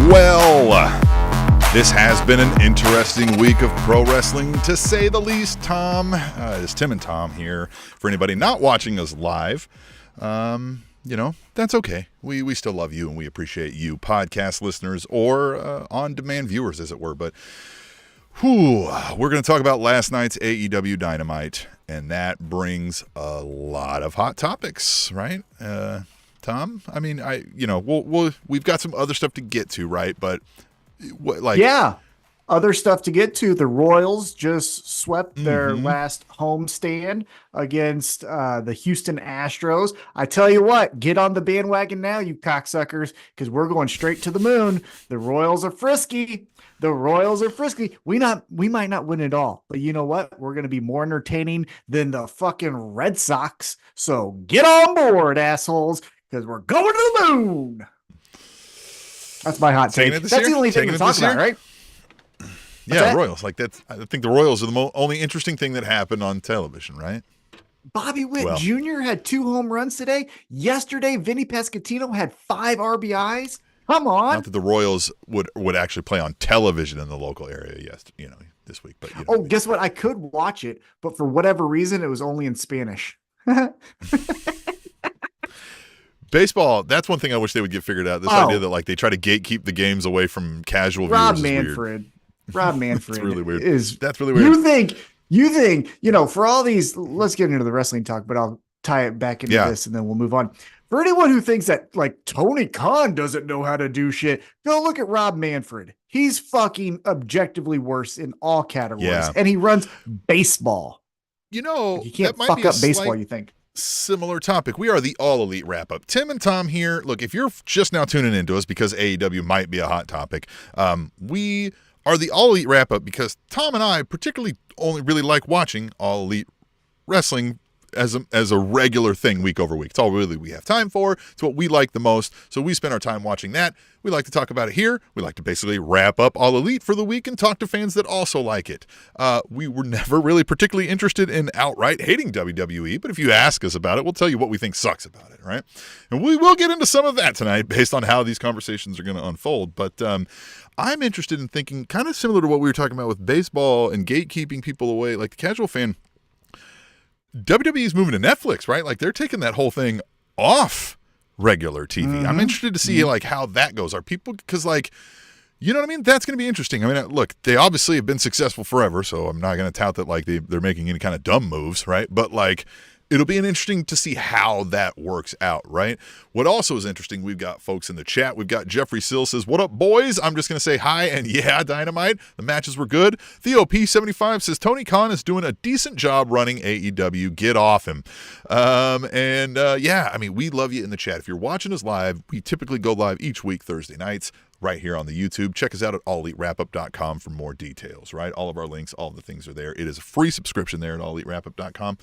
Well, this has been an interesting week of pro wrestling, to say the least. Tom, it's Tim and Tom here. For anybody not watching us live, that's okay. We still love you and we appreciate you, podcast listeners or on-demand viewers, as it were. But we're going to talk about last night's AEW Dynamite, and that brings a lot of hot topics, right? Tom, I mean, we've got some other stuff to get to, right? But other stuff to get to. The Royals just swept their last home stand against the Houston Astros. I tell you what, get on the bandwagon now, you cocksuckers, because we're going straight to the moon. The Royals are frisky. We might not win it all, but you know what? We're going to be more entertaining than the fucking Red Sox. So get on board, assholes, because we're going to the moon. That's my hot take. That's the only thing we're talking about, right? Yeah, Royals. I think the Royals are the only interesting thing that happened on television, right? Bobby Witt Jr. had 2 home runs today. Yesterday, Vinny Pasquantino had 5 RBIs. Come on. Not that the Royals would actually play on television in the local area, this week. But guess what? I could watch it, but for whatever reason, it was only in Spanish. Baseball, that's one thing I wish they would get figured out. This idea that they try to gatekeep the games away from casual viewers is weird. Rob Manfred. That's really weird. That's really weird. You think, for all these, let's get into the wrestling talk, but I'll tie it back into this and then we'll move on. For anyone who thinks that Tony Khan doesn't know how to do shit, go look at Rob Manfred. He's fucking objectively worse in all categories, and he runs baseball. You can't fuck up baseball, you think. Similar topic. We are the All Elite Wrap-Up. Tim and Tom here. Look, if you're just now tuning into us because AEW might be a hot topic, we are the All Elite Wrap-Up because Tom and I particularly only really like watching All Elite Wrestling as a regular thing week over week. It's all really we have time for. It's what we like the most. So we spend our time watching that. We like to talk about it here. We like to basically wrap up All Elite for the week and talk to fans that also like it. We were never really particularly interested in outright hating WWE, but if you ask us about it, we'll tell you what we think sucks about it, right? And we will get into some of that tonight based on how these conversations are going to unfold. But I'm interested in thinking kind of similar to what we were talking about with baseball and gatekeeping people away, like the casual fan. WWE is moving to Netflix, right? They're taking that whole thing off regular TV. Mm-hmm. I'm interested to see how that goes. Are people, because you know what I mean? That's going to be interesting. I mean, look, they obviously have been successful forever, so I'm not going to tout that they're making any kind of dumb moves, right? But it'll be interesting to see how that works out, right? What also is interesting, we've got folks in the chat. We've got Jeffrey Sill says, "What up, boys?" I'm just going to say hi and Dynamite. The matches were good. Theo P75 says, "Tony Khan is doing a decent job running AEW. Get off him." We love you in the chat. If you're watching us live, we typically go live each week Thursday nights right here on the YouTube. Check us out at allelitewrapup.com for more details, right? All of our links, all of the things are there. It is a free subscription there at allelitewrapup.com.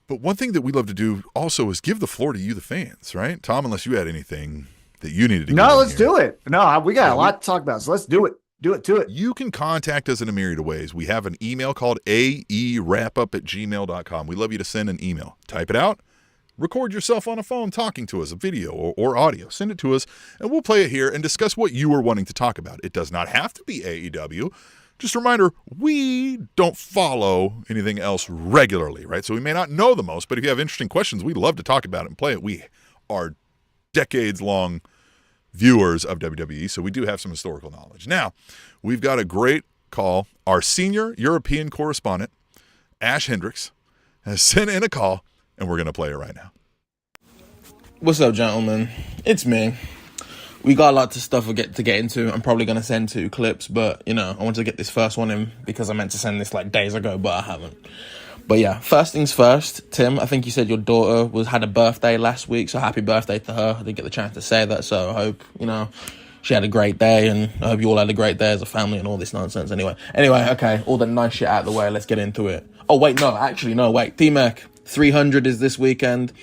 But one thing that we love to do also is give the floor to you, the fans, right? Tom, unless you had anything that you needed to No, let's do it. No, we got a lot to talk about, so let's do it. Do it. You can contact us in a myriad of ways. We have an email called aewrapup@gmail.com. We love you to send an email. Type it out. Record yourself on a phone talking to us, a video or audio. Send it to us, and we'll play it here and discuss what you are wanting to talk about. It does not have to be AEW. Just a reminder, we don't follow anything else regularly, right? So we may not know the most, but if you have interesting questions, we'd love to talk about it and play it. We are decades-long viewers of WWE, so we do have some historical knowledge. Now, we've got a great call. Our senior European correspondent, Ash Hendricks, has sent in a call, and we're going to play it right now. What's up, gentlemen? It's me. We got a lot of stuff to get into. I'm probably going to send 2 clips, but, I wanted to get this first one in because I meant to send this days ago, but I haven't. But yeah, first things first, Tim, I think you said your daughter had a birthday last week, so happy birthday to her. I didn't get the chance to say that, so I hope, she had a great day, and I hope you all had a great day as a family and all this nonsense. Anyway, okay, all the nice shit out of the way, let's get into it. Oh, wait, T-Mac, 300 is this weekend.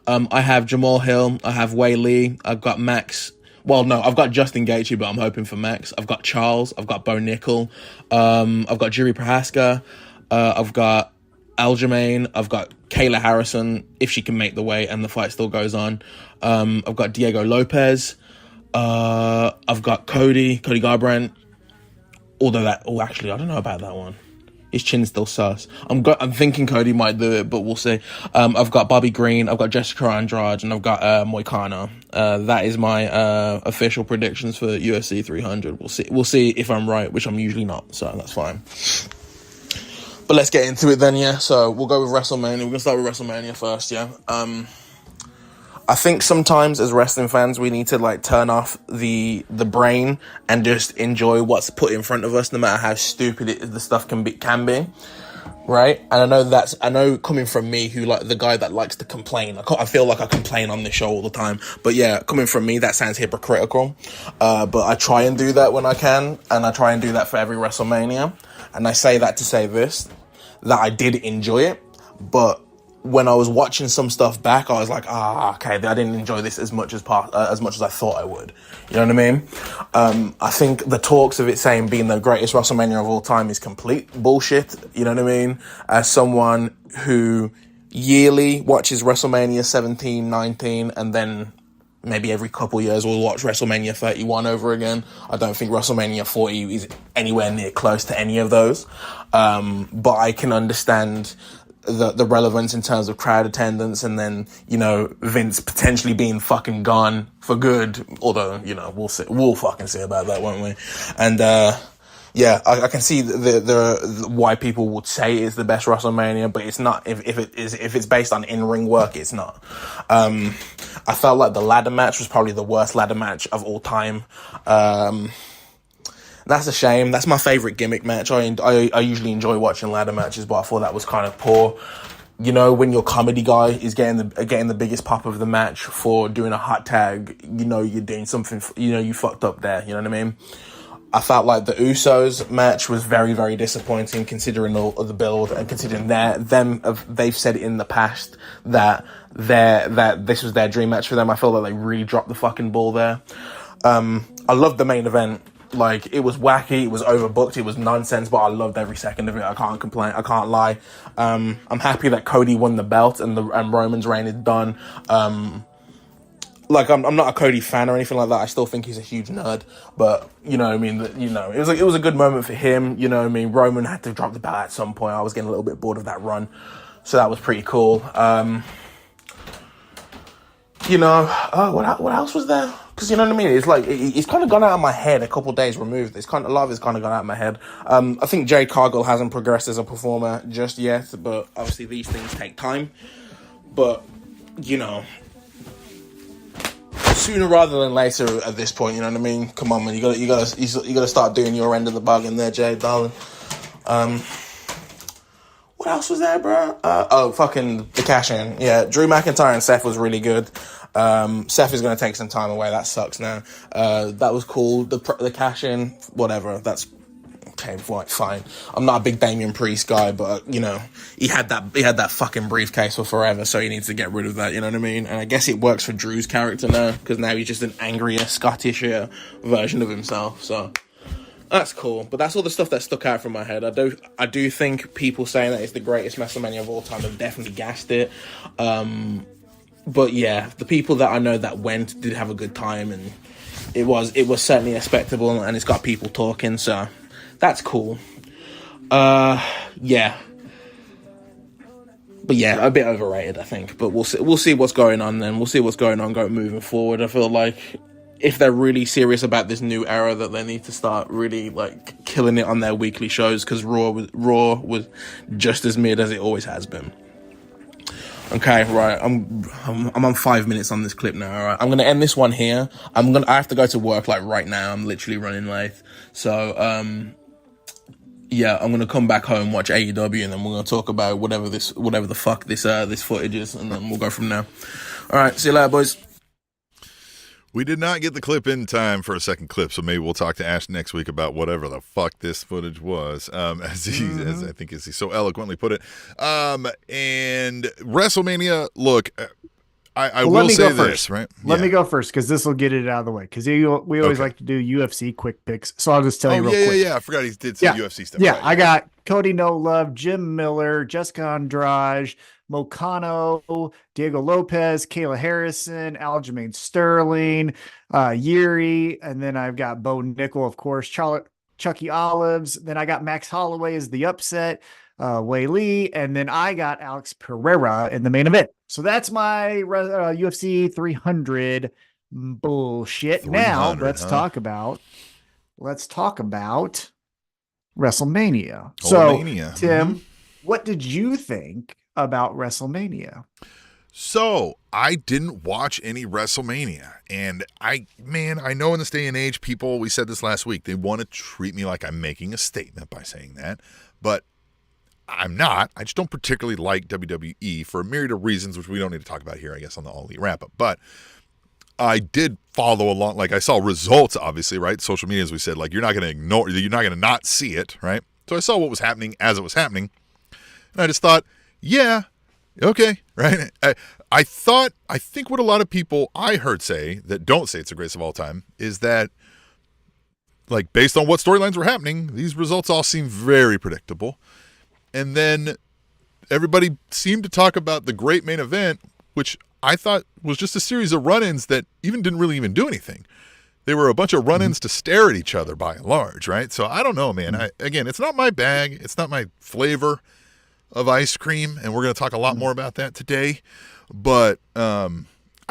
I have Jamal Hill, I have Wei Lee, I've got Max. Well, no, I've got Justin Gaethje, but I'm hoping for Max. I've got Charles. I've got Bo Nickel. I've got Jiri Prohaska. I've got Aljamain. I've got Kayla Harrison, if she can make the weight and the fight still goes on. I've got Diego Lopez. I've got Cody Garbrandt. Actually, I don't know about that one. His chin's still sus. I'm thinking Cody might do it, but we'll see. I've got Bobby Green, I've got Jessica Andrade, and I've got Moicano. That is my official predictions for UFC 300. We'll see if I'm right, which I'm usually not, so that's fine. But let's get into it then, yeah. So we'll go with WrestleMania. We're gonna start with WrestleMania first, yeah. I think sometimes as wrestling fans, we need to like turn off the brain and just enjoy what's put in front of us, no matter how stupid the stuff can be, right? And I know coming from me, who like the guy that likes to complain. I feel like I complain on this show all the time, but yeah, coming from me, that sounds hypocritical. But I try and do that when I can, and I try and do that for every WrestleMania. And I say that to say this, that I did enjoy it, but when I was watching some stuff back, I was like, okay, I didn't enjoy this as much as I thought I would. You know what I mean? I think the talks of it saying being the greatest WrestleMania of all time is complete bullshit. You know what I mean? As someone who yearly watches WrestleMania 17, 19, and then maybe every couple years we'll watch WrestleMania 31 over again. I don't think WrestleMania 40 is anywhere near close to any of those. But I can understand the relevance in terms of crowd attendance, and then, you know, Vince potentially being fucking gone for good, although, you know, we'll fucking see about that, won't we? And yeah, I can see the why people would say it's the best WrestleMania, but it's not. If it's based on in-ring work, it's not. I felt like the ladder match was probably the worst ladder match of all time. That's a shame. That's my favorite gimmick match. I usually enjoy watching ladder matches, but I thought that was kind of poor. You know, when your comedy guy is getting the biggest pop of the match for doing a hot tag, you know you're doing something. You know you fucked up there. You know what I mean? I felt like the Usos match was very, very disappointing, considering all of the build, and considering they've said in the past that this was their dream match for them. I feel like they really dropped the fucking ball there. I loved the main event. Like, it was wacky, it was overbooked, it was nonsense, but I loved every second of it. I can't complain, I can't lie. I'm happy that Cody won the belt and Roman's reign is done. Like, I'm not a Cody fan or anything like that. I still think he's a huge nerd, but, you know what I mean, it was a good moment for him, you know what I mean. Roman had to drop the belt at some point. I was getting a little bit bored of that run, so that was pretty cool. You know, what else was there? Because, you know what I mean? It's like, it's kind of gone out of my head a couple days removed. A lot of it's kind of gone out of my head. I think Jade Cargill hasn't progressed as a performer just yet, but obviously these things take time. But, you know, sooner rather than later at this point, you know what I mean? Come on, man, you gotta start doing your end of the bargain there, Jade, darling. What else was there, bro? Fucking the cash-in. Yeah, Drew McIntyre and Seth was really good. Seth is going to take some time away. That sucks now. That was cool. The cash-in, whatever. That's okay, fine. I'm not a big Damian Priest guy, but, you know, he had that fucking briefcase for forever, so he needs to get rid of that, you know what I mean? And I guess it works for Drew's character now, because now he's just an angrier, Scottisher version of himself, so that's cool. But that's all the stuff that stuck out from my head. I do think people saying that it's the greatest WrestleMania of all time have definitely gassed it. But yeah, the people that I know that went did have a good time, and it was certainly respectable, and it's got people talking, so that's cool. Yeah. But yeah, a bit overrated, I think. But we'll see what's going on then. We'll see what's going on moving forward. I feel like if they're really serious about this new era, that they need to start really like killing it on their weekly shows, because Raw was just as mid as it always has been. Okay, right. I'm on 5 minutes on this clip now. All right, I'm gonna end this one here. I have to go to work like right now. I'm literally running late. So yeah, I'm gonna come back home, watch AEW, and then we're gonna talk about whatever the fuck this footage is, and then we'll go from there. All right, see you later, boys. We did not get the clip in time for a second clip, so maybe we'll talk to Ash next week about whatever the fuck this footage was, as he so eloquently put it. And WrestleMania, look, I Well, let will me say go this, first. right? Let Yeah. me go first because this will get it out of the way. Because we always Okay. like to do UFC quick picks. So I'll just tell you Oh real yeah, quick. yeah. I forgot he did some Yeah. UFC stuff. Yeah. Right. I Yeah. got Cody No Love, Jim Miller, Jessica Andrade, Mocano, Diego Lopez, Kayla Harrison, Aljamain Sterling, Yuri. And then I've got Bo Nickel, of course, Chucky Olives. Then I got Max Holloway as the upset, Wei Lee. And then I got Alex Pereira in the main event. So that's my UFC 300 bullshit. Now 300, let's huh? talk about WrestleMania. Old So, Mania. Mm-hmm. Tim, what did you think about WrestleMania? So I didn't watch any WrestleMania, and I know in this day and age, people, we said this last week, they want to treat me like I'm making a statement by saying that, but I'm not. I just don't particularly like WWE for a myriad of reasons, which we don't need to talk about here, I guess, on the All Elite Wrap-Up. But I did follow along. Like, I saw results, obviously, right? Social media, as we said, like, you're not going to not see it, right? So I saw what was happening as it was happening, and I just thought, yeah, okay, right? I think what a lot of people I heard say that don't say it's the greatest of all time is that, like, based on what storylines were happening, these results all seem very predictable. And then everybody seemed to talk about the great main event, which I thought was just a series of run-ins that didn't really do anything. They were a bunch of run-ins to stare at each other by and large, right? So I don't know, man. Again, it's not my bag. It's not my flavor of ice cream, and we're going to talk a lot more about that today. But I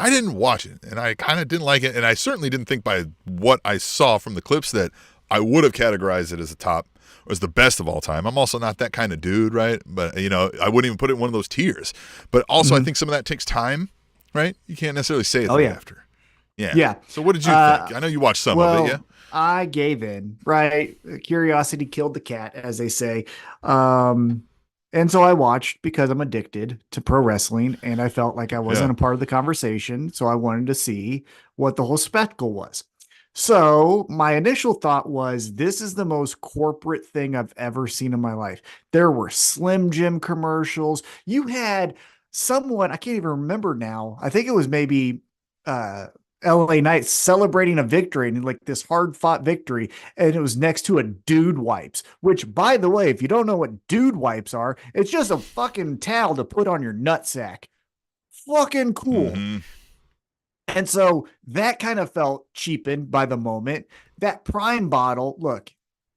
didn't watch it, and I kind of didn't like it, and I certainly didn't think by what I saw from the clips that I would have categorized it as a top, or as the best of all time. I'm also not that kind of dude, right? But, I wouldn't even put it in one of those tiers. But also, I think some of that takes time, right? You can't necessarily say it the day after. Yeah. Yeah. So what did you think? I know you watched some of it, yeah? I gave in, right? Curiosity killed the cat, as they say. And so I watched because I'm addicted to pro wrestling and I felt like I wasn't a part of the conversation. So I wanted to see what the whole spectacle was. So my initial thought was, this is the most corporate thing I've ever seen in my life. There were Slim Jim commercials. You had someone, I can't even remember now. I think it was maybe LA Knight celebrating a victory and like this hard fought victory. And it was next to a dude wipes, which, by the way, if you don't know what dude wipes are, it's just a fucking towel to put on your nutsack. Fucking cool. Mm-hmm. And so that kind of felt cheapened by the moment. That Prime bottle, look,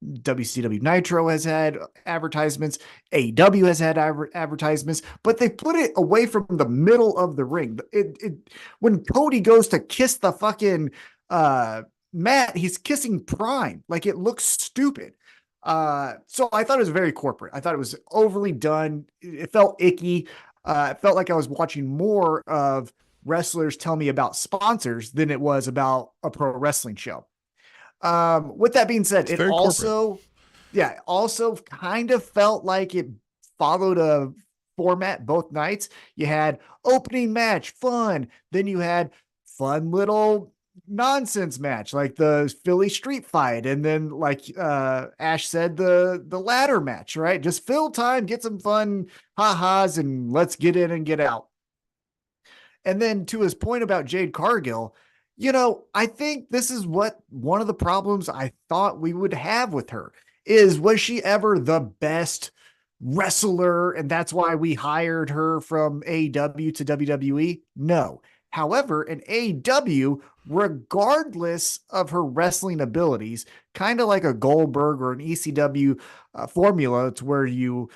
WCW Nitro has had advertisements, AEW has had advertisements, but they put it away from the middle of the ring. When Cody goes to kiss the fucking mat, he's kissing Prime. Like, it looks stupid. So I thought it was very corporate. I thought it was overly done. It felt icky. It felt like I was watching more of wrestlers tell me about sponsors than it was about a pro wrestling show. With that being said, It's it also kind of felt like it followed a format both nights. You had opening match, fun. Then you had fun little nonsense match like the Philly street fight. And then, like Ash said, the ladder match, right? Just fill time, get some fun ha-has, and let's get in and get out. And then to his point about Jade Cargill, I think this is what one of the problems I thought we would have with her is, was she ever the best wrestler? And that's why we hired her from AEW to WWE? No. However, in AEW, regardless of her wrestling abilities, kind of like a Goldberg or an ECW formula, to where you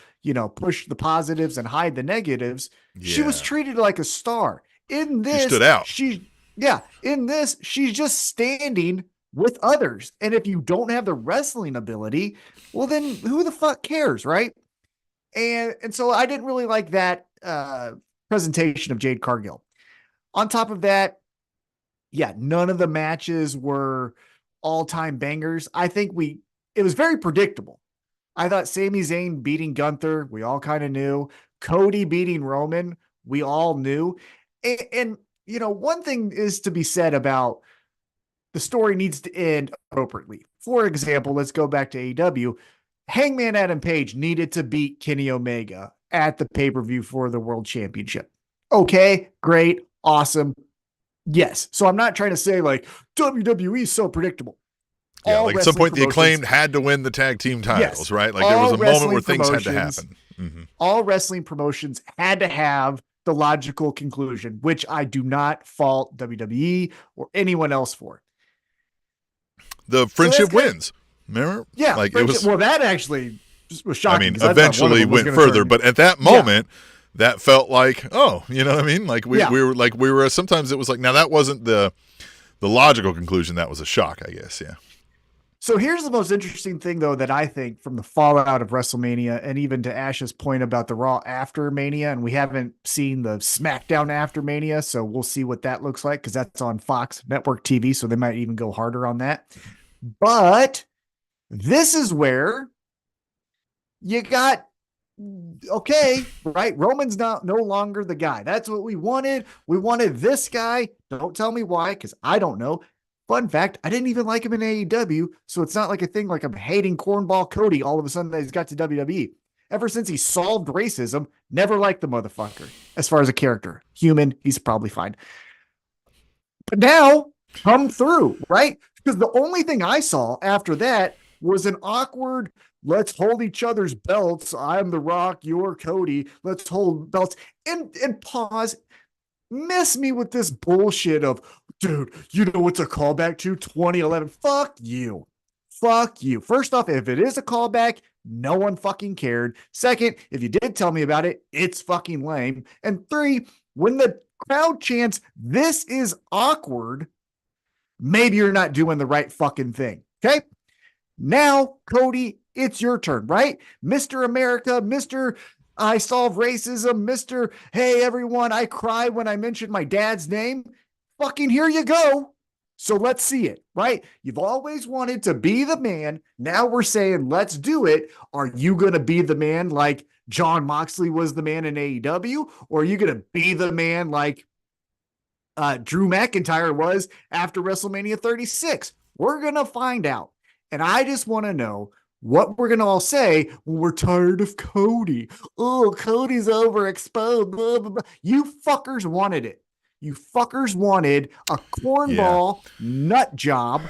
push the positives and hide the negatives, she was treated like a star. In this, she stood out. In this, she's just standing with others. And if you don't have the wrestling ability, well, then who the fuck cares, right? And so I didn't really like that presentation of Jade Cargill. On top of that, none of the matches were all-time bangers. I think it was very predictable. I thought Sami Zayn beating Gunther, we all kind of knew. Cody beating Roman, we all knew. And one thing is to be said about the story needs to end appropriately. For example, let's go back to AEW. Hangman Adam Page needed to beat Kenny Omega at the pay-per-view for the World Championship. Okay, great, Awesome. Yes. So I'm not trying to say like WWE is so predictable. Yeah, All like at some point the wrestling Acclaimed had to win the tag team titles, Yes. right? Like All there was a moment where wrestling things had to promotions- happen. Mhm. All wrestling promotions had to have the logical conclusion, which I do not fault WWE or anyone else for. The friendship wins. Remember? Yeah. Like it friendship- was. well, that actually was I shocking. mean, 'cause I thought one of eventually them was went gonna further, turn- but at that moment, that felt like, oh, you know what I mean? Like we were sometimes it was like, now that wasn't the logical conclusion. That was a shock, I guess. Yeah. So here's the most interesting thing, though, that I think from the fallout of WrestleMania, and even to Ash's point about the Raw after Mania, and we haven't seen the SmackDown after Mania, so we'll see what that looks like because that's on Fox Network TV, so they might even go harder on that. But this is where you got, okay, right? Roman's no longer the guy. That's what we wanted. We wanted this guy. Don't tell me why, because I don't know. Fun fact, I didn't even like him in AEW, so it's not like a thing like I'm hating Cornball Cody all of a sudden that he's got to WWE. Ever since he solved racism, never liked the motherfucker as far as a character. Human, he's probably fine. But now, come through, right? Because the only thing I saw after that was an awkward, let's hold each other's belts. I'm The Rock, you're Cody. Let's hold belts. And pause. Miss me with this bullshit of, dude, you know what's a callback to 2011? Fuck you. Fuck you. First off, if it is a callback, no one fucking cared. Second, if you did tell me about it, it's fucking lame. And three, when the crowd chants, this is awkward, maybe you're not doing the right fucking thing. Okay? Now, Cody, it's your turn, right? Mr. America, Mr. I solve racism, Mr. Hey, everyone, I cry when I mention my dad's name. Fucking here you go. So let's see it, right? You've always wanted to be the man. Now we're saying, let's do it. Are you going to be the man like John Moxley was the man in AEW? Or are you going to be the man like Drew McIntyre was after WrestleMania 36? We're going to find out. And I just want to know what we're going to all say when we're tired of Cody. Oh, Cody's overexposed. Blah, blah, blah. You fuckers wanted it. You fuckers wanted a cornball nut job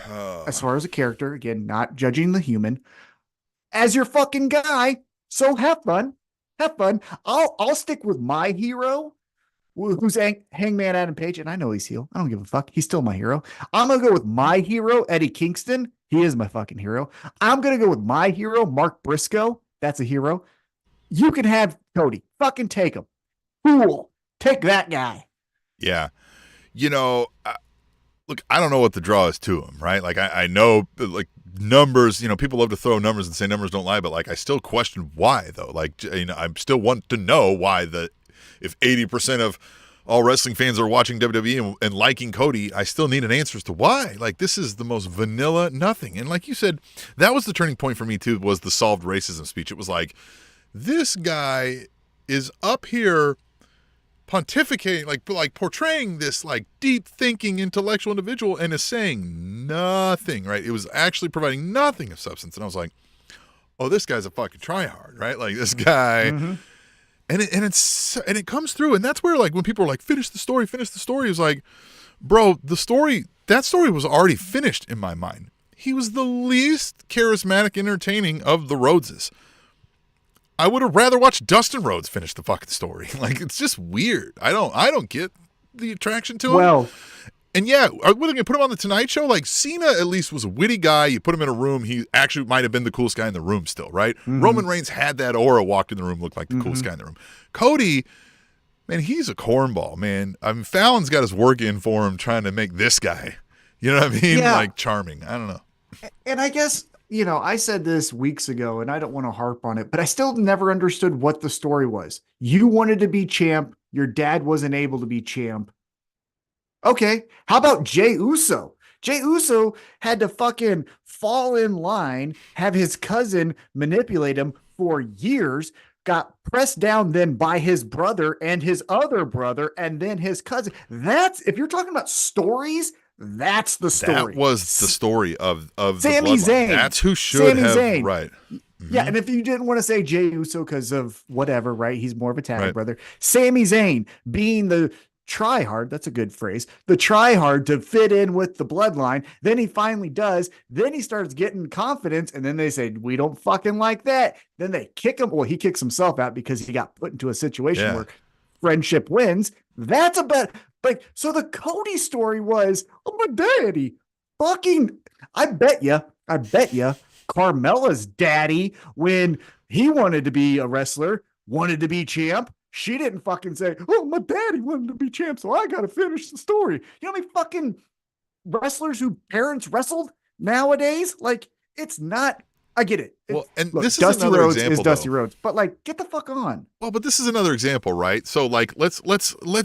as far as a character. Again, not judging the human as your fucking guy. So have fun. Have fun. I'll stick with my hero, who's Hangman Adam Page. And I know he's heel. I don't give a fuck. He's still my hero. I'm going to go with my hero, Eddie Kingston. He is my fucking hero. I'm going to go with my hero, Mark Briscoe. That's a hero. You can have Cody. Fucking take him. Cool. Take that guy. Yeah. You know, look, I don't know what the draw is to him, right? Like, I know, like, numbers, you know, people love to throw numbers and say numbers don't lie, but, like, I still question why, though. Like, you know, I still want to know why if 80% of all wrestling fans are watching WWE and liking Cody, I still need an answer as to why. Like, this is the most vanilla nothing. And like you said, that was the turning point for me, too, was the solved racism speech. It was like, this guy is up here pontificating, like portraying this like deep thinking intellectual individual and is saying nothing, right? It was actually providing nothing of substance. And I was like, oh, this guy's a fucking tryhard, right? Like this guy. Mm-hmm. And it comes through. And that's where, like, when people are like, finish the story, it was like, bro, that story was already finished in my mind. He was the least charismatic, entertaining of the Rhodeses. I would have rather watched Dustin Rhodes finish the fucking story. Like, it's just weird. I don't get the attraction to him. Well, and yeah, are we going to put him on the Tonight Show? Like, Cena at least was a witty guy. You put him in a room, he actually might have been the coolest guy in the room still, right? Mm-hmm. Roman Reigns had that aura, walked in the room, looked like the coolest guy in the room. Cody, man, he's a cornball, man. I mean, Fallon's got his work in for him trying to make this guy, you know what I mean? Yeah. Like, charming. I don't know. And I guess, you know, I said this weeks ago, and I don't want to harp on it, but I still never understood what the story was. You wanted to be champ. Your dad wasn't able to be champ. Okay. How about Jey Uso? Jey Uso had to fucking fall in line, have his cousin manipulate him for years, got pressed down then by his brother and his other brother, and then his cousin. That's, if you're talking about stories, that's the story. That was the story of Sami Zayn. That's who should Sami have Zayn. Right. Mm-hmm. Yeah, and if you didn't want to say Jey Uso because of whatever, right? He's more of a tag brother. Sami Zayn being the try hard. That's a good phrase. The try hard to fit in with the bloodline. Then he finally does. Then he starts getting confidence. And then they say, we don't fucking like that. Then they kick him. Well, he kicks himself out because he got put into a situation where friendship wins. That's a bet. Like, so the Cody story was, oh, my daddy fucking, I bet you, Carmella's daddy, when he wanted to be a wrestler, wanted to be champ, she didn't fucking say, oh, my daddy wanted to be champ, so I got to finish the story. You know how many fucking wrestlers who parents wrestled nowadays? Like, it's not, I get it. Well, and look, this is Dusty another Rhodes example, is Dusty Rhodes, but like, get the fuck on. Well, but this is another example, right? So like, let's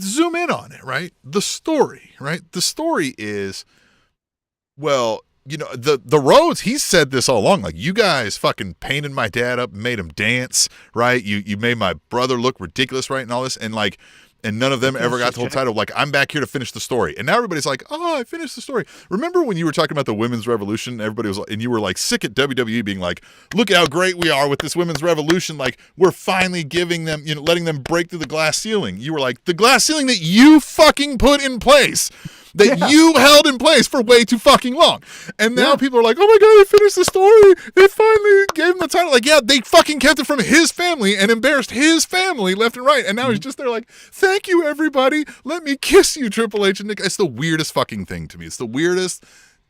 zoom in on it, right? The story, right? The story is, well, you know, the Rhodes, he said this all along, like, you guys fucking painted my dad up and made him dance, right? You made my brother look ridiculous, right? And all this, and like, and none of them ever got the whole title. Like, I'm back here to finish the story. And now everybody's like, oh, I finished the story. Remember when you were talking about the women's revolution? Everybody was, and you were like sick at WWE being like, look how great we are with this women's revolution. Like, we're finally giving them, you know, letting them break through the glass ceiling. You were like, the glass ceiling that you fucking put in place. That you held in place for way too fucking long. And now people are like, oh my God, they finished the story. They finally gave him the title. Like, yeah, they fucking kept it from his family and embarrassed his family left and right. And now he's just there like, thank you, everybody. Let me kiss you, Triple H and Nick. It's the weirdest fucking thing to me. It's the weirdest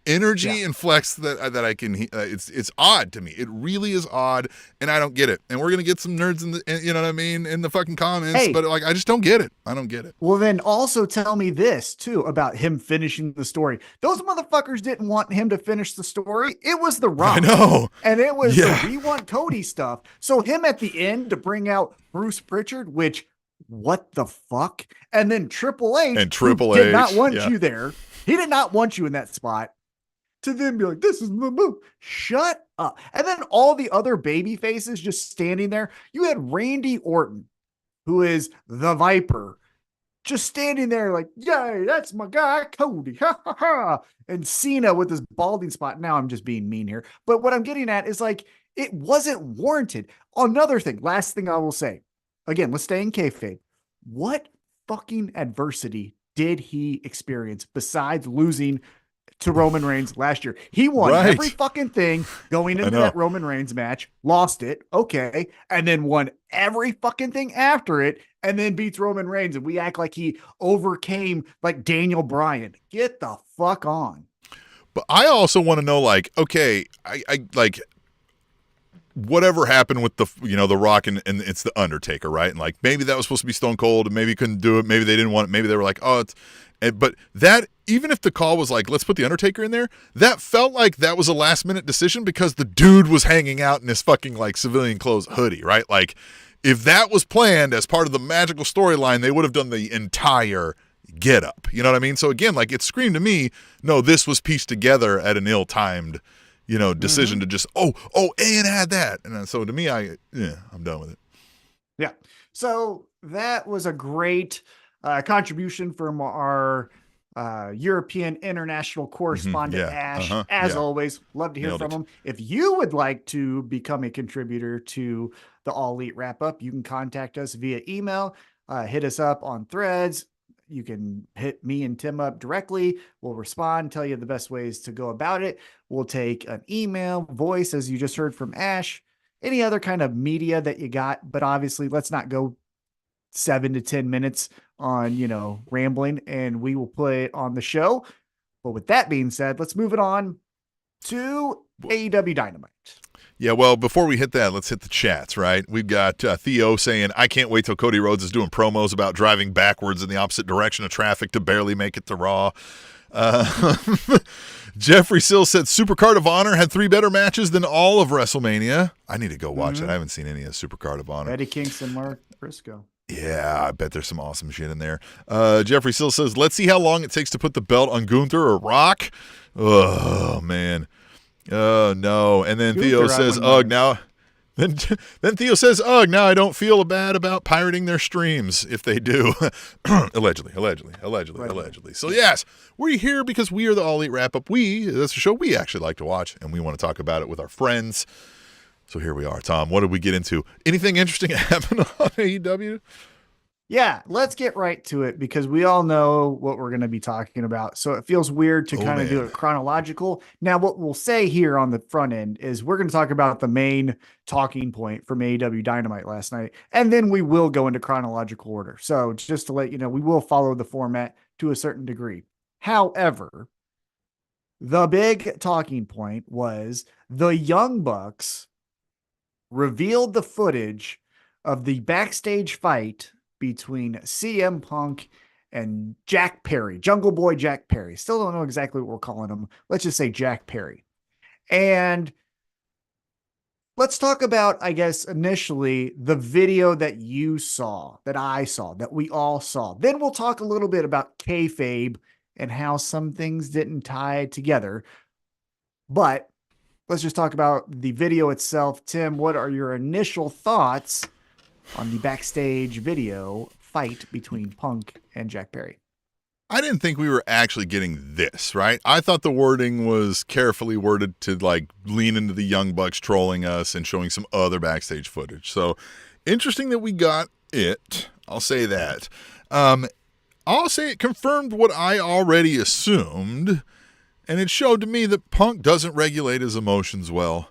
energy and flex that I can, it's odd to me. It really is odd, and I don't get it. And we're going to get some nerds in the, you know what I mean, in the fucking comments, but like, I just don't get it. I don't get it. Well, then also tell me this too about him finishing the story. Those motherfuckers didn't want him to finish the story. It was The Rock. I know. And it was the we want Cody stuff. So him at the end to bring out Bruce Pritchard, which, what the fuck? And then Triple H, and Triple H did not want you there. He did not want you in that spot. To then be like, this is the move. Shut up. And then all the other baby faces just standing there. You had Randy Orton, who is the Viper, just standing there like, yay, that's my guy, Cody. Ha ha ha. And Cena with his balding spot. Now I'm just being mean here. But what I'm getting at is like, it wasn't warranted. Another thing, last thing I will say. Again, let's stay in kayfabe. What fucking adversity did he experience besides losing to Roman Reigns last year? He won every fucking thing going into that Roman Reigns match, lost it, okay, and then won every fucking thing after it, and then beats Roman Reigns, and we act like he overcame like Daniel Bryan. Get the fuck on. But I also want to know, like, okay, I like, whatever happened with the, you know, the Rock and it's the Undertaker, right? And like, maybe that was supposed to be Stone Cold, and maybe he couldn't do it, maybe they didn't want it, maybe they were like, oh, it's, but that, even if the call was like, let's put the Undertaker in there, that felt like that was a last minute decision because the dude was hanging out in his fucking like civilian clothes hoodie, right? Like, if that was planned as part of the magical storyline, they would have done the entire get up. You know what I mean? So again, like, it screamed to me, no, this was pieced together at an ill-timed, you know, decision to just, and add that. And so to me, I'm done with it. Yeah. So that was a great contribution from our European international correspondent, Ash. As always, love to hear from him. If you would like to become a contributor to the All Elite Wrap Up, you can contact us via email, hit us up on Threads. You can hit me and Tim up directly. We'll respond, tell you the best ways to go about it. We'll take an email, voice, as you just heard from Ash, any other kind of media that you got. But obviously, let's not go 7 to 10 minutes on, you know, rambling, and we will play it on the show. But with that being said, let's move it on to AEW Dynamite. Yeah, well, before we hit that, let's hit the chats, right? We've got Theo saying, I can't wait till Cody Rhodes is doing promos about driving backwards in the opposite direction of traffic to barely make it to Raw. Jeffrey Sill said Supercard of Honor had 3 better matches than all of WrestleMania. I need to go watch it. I haven't seen any of Supercard of Honor. Eddie Kingston, Mark Briscoe. Yeah, I bet there's some awesome shit in there. Jeffrey Sill says, let's see how long it takes to put the belt on Gunther or Rock. Oh, man. Oh, no. And then Theo says, ugh, now. Then Theo says, ugh, now I don't feel bad about pirating their streams if they do. Allegedly. So, yes, we're here because we are the All Elite Wrap-Up. That's a show we actually like to watch, and we want to talk about it with our friends. So here we are. Tom, what did we get into? Anything interesting happen on AEW? Yeah, let's get right to it because we all know what we're going to be talking about. So it feels weird to Oh, kind of do man. it chronological. Now, what we'll say here on the front end is we're going to talk about the main talking point from AEW Dynamite last night, and then we will go into chronological order. So just to let you know, we will follow the format to a certain degree. However, the big talking point was the Young Bucks revealed the footage of the backstage fight between CM Punk and Jack Perry, Jungle Boy Jack Perry. Still don't know exactly what we're calling him. Let's just say Jack Perry. And let's talk about, I guess, initially the video that you saw, that I saw, that we all saw. Then we'll talk a little bit about kayfabe and how some things didn't tie together. But let's just talk about the video itself. Tim, what are your initial thoughts on the backstage video fight between Punk and Jack Perry? I didn't think we were actually getting this, right? I thought the wording was carefully worded to like lean into the Young Bucks trolling us and showing some other backstage footage. So interesting that we got it. I'll say that. I'll say it confirmed what I already assumed, and it showed to me that Punk doesn't regulate his emotions well.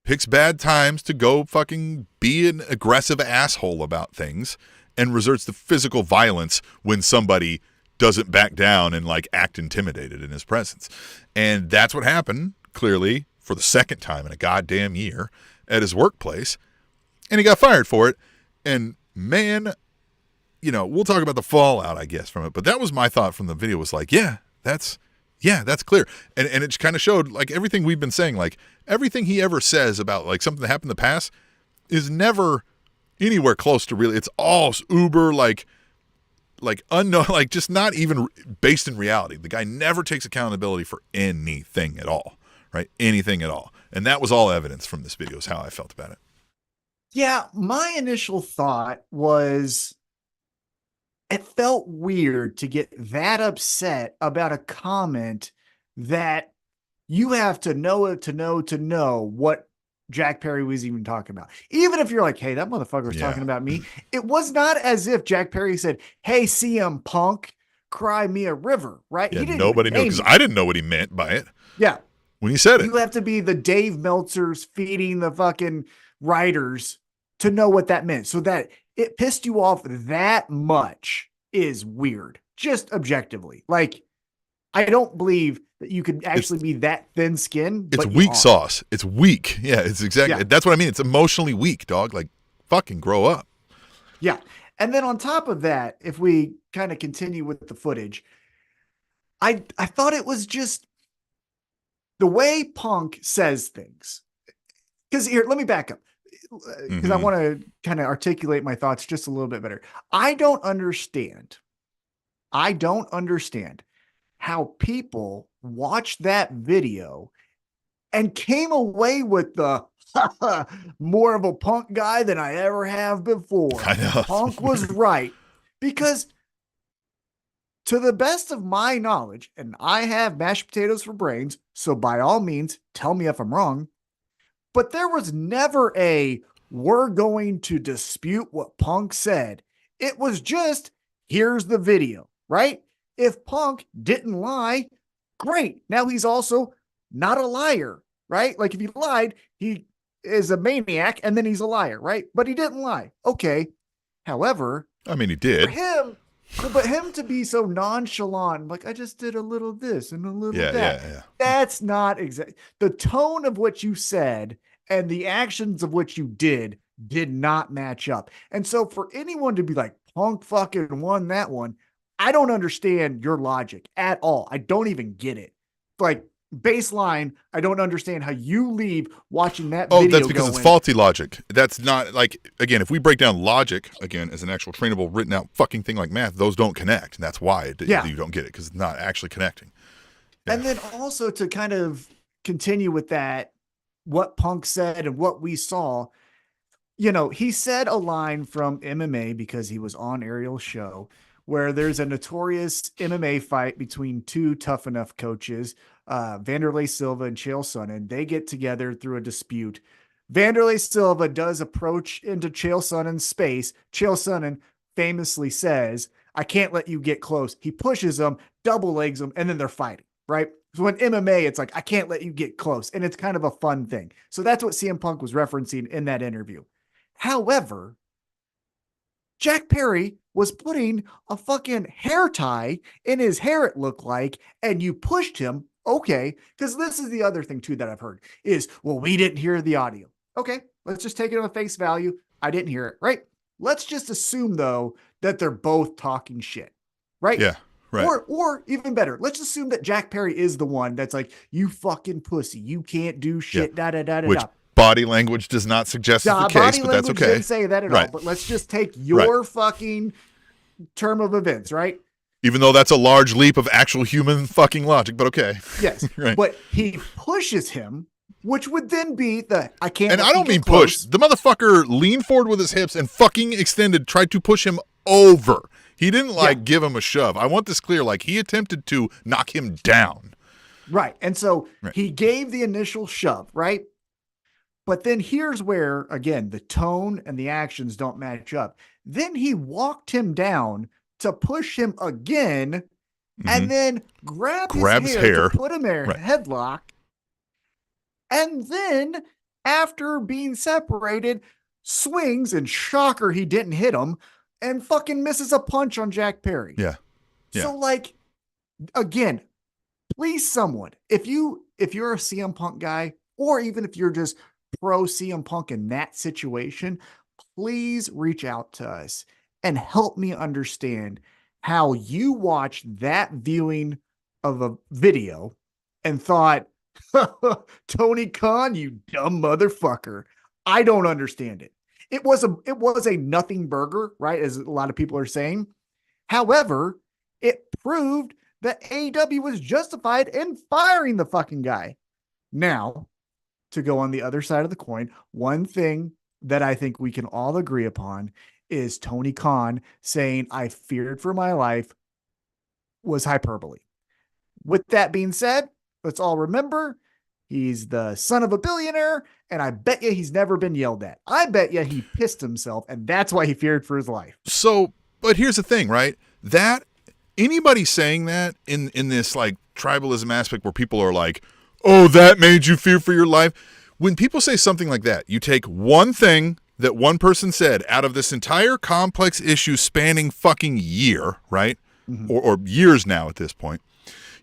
Picks bad times to go fucking be an aggressive asshole about things and resorts to physical violence when somebody doesn't back down and like act intimidated in his presence. And that's what happened, clearly, for the second time in a goddamn year at his workplace. And he got fired for it. And man, you know, we'll talk about the fallout, I guess, from it. But that was my thought from the video was like, that's clear. And it kind of showed like everything we've been saying, like everything he ever says about like something that happened in the past is never anywhere close to really. It's all uber like unknown, like just not even based in reality. The guy never takes accountability for anything at all, right? Anything at all. And that was all evidence from this video is how I felt about it. Yeah, my initial thought was it felt weird to get that upset about a comment that you have to know it to know what Jack Perry was even talking about. Even if you're like, hey, that motherfucker was talking about me. It was not as if Jack Perry said, hey, CM Punk, cry me a river, right? Yeah, nobody knew because I didn't know what he meant by it. Yeah. When he said it. You have to be the Dave Meltzers feeding the fucking writers to know what that meant. So that it pissed you off that much is weird, just objectively. Like, I don't believe that you could actually be that thin skinned. It's weak sauce. It's weak. Yeah, it's exactly. Yeah. That's what I mean. It's emotionally weak, dog. Like, fucking grow up. Yeah. And then on top of that, if we kind of continue with the footage, I thought it was just the way Punk says things. Because here, let me back up. Because I want to kind of articulate my thoughts just a little bit better. I don't understand how people watched that video and came away with the more of a Punk guy than I ever have before. I know. Punk was right. Because to the best of my knowledge, and I have mashed potatoes for brains, so by all means, tell me if I'm wrong, but there was never we're going to dispute what Punk said. It was just, here's the video, right? If Punk didn't lie, great. Now he's also not a liar, right? Like if he lied, he is a maniac and then he's a liar, right? But he didn't lie. Okay. However, I mean, he did. But him to be so nonchalant, like I just did a little this and a little that. Yeah. That's not exact. The tone of what you said and the actions of what you did not match up. And so for anyone to be like, Punk fucking won that one, I don't understand your logic at all. I don't even get it. Like baseline, I don't understand how you leave watching that video. Oh, that's because it's faulty logic. That's not like, again, if we break down logic, again, as an actual trainable, written out fucking thing like math, those don't connect. And that's why you don't get it because it's not actually connecting. Yeah. And then also to kind of continue with that, what Punk said and what we saw, you know, he said a line from MMA because he was on Ariel's show where there's a notorious MMA fight between two Tough Enough coaches, Vanderlei Silva and Chael Sonnen. They get together through a dispute. Vanderlei Silva does approach into Chael Sonnen's space. Chael Sonnen famously says, I can't let you get close. He pushes him, double legs him, and then they're fighting, right? So in MMA, it's like, I can't let you get close. And it's kind of a fun thing. So that's what CM Punk was referencing in that interview. However, Jack Perry was putting a fucking hair tie in his hair, it looked like, and you pushed him. Okay. Because this is the other thing, too, that I've heard is, well, we didn't hear the audio. Okay. Let's just take it on face value. I didn't hear it, right? Let's just assume, though, that they're both talking shit, right? Yeah. Right. Or even better, let's assume that Jack Perry is the one that's like, you fucking pussy, you can't do shit, Which body language does not suggest is the case, but that's okay. Didn't say that at all, but let's just take your fucking term of events, right? Even though that's a large leap of actual human fucking logic, but okay. Yes, right. But he pushes him, which would then be I can't. And I don't mean push. The motherfucker leaned forward with his hips and fucking extended, tried to push him over. He didn't give him a shove. I want this clear. Like, he attempted to knock him down. Right. And so he gave the initial shove, right? But then here's where, again, the tone and the actions don't match up. Then he walked him down to push him again and then grab his hair to put him in a headlock. And then, after being separated, swings, and shocker, he didn't hit him, and fucking misses a punch on Jack Perry. Yeah. So, like, again, please, someone, if you're a CM Punk guy, or even if you're just pro CM Punk in that situation, please reach out to us and help me understand how you watched that viewing of a video and thought, Tony Khan, you dumb motherfucker. I don't understand it. It was a nothing burger, right? As a lot of people are saying. However, it proved that AEW was justified in firing the fucking guy. Now, to go on the other side of the coin, one thing that I think we can all agree upon is Tony Khan saying, I feared for my life, was hyperbole. With that being said, let's all remember, he's the son of a billionaire, and I bet you he's never been yelled at. I bet you he pissed himself, and that's why he feared for his life. So, but here's the thing, right? That anybody saying that in this like tribalism aspect where people are like, oh, that made you fear for your life. When people say something like that, you take one thing that one person said out of this entire complex issue spanning fucking year, right? Or years now at this point.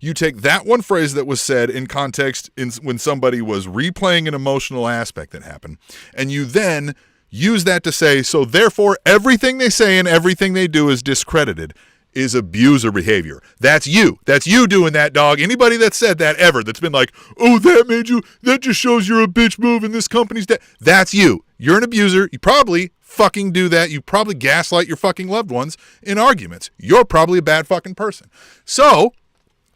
You take that one phrase that was said in context when somebody was replaying an emotional aspect that happened, and you then use that to say, so therefore everything they say and everything they do is discredited, is abuser behavior. That's you. That's you doing that, dog. Anybody that said that ever, that's been like, oh, that just shows you're a bitch move and this company's dead. That's you. You're an abuser. You probably fucking do that. You probably gaslight your fucking loved ones in arguments. You're probably a bad fucking person. So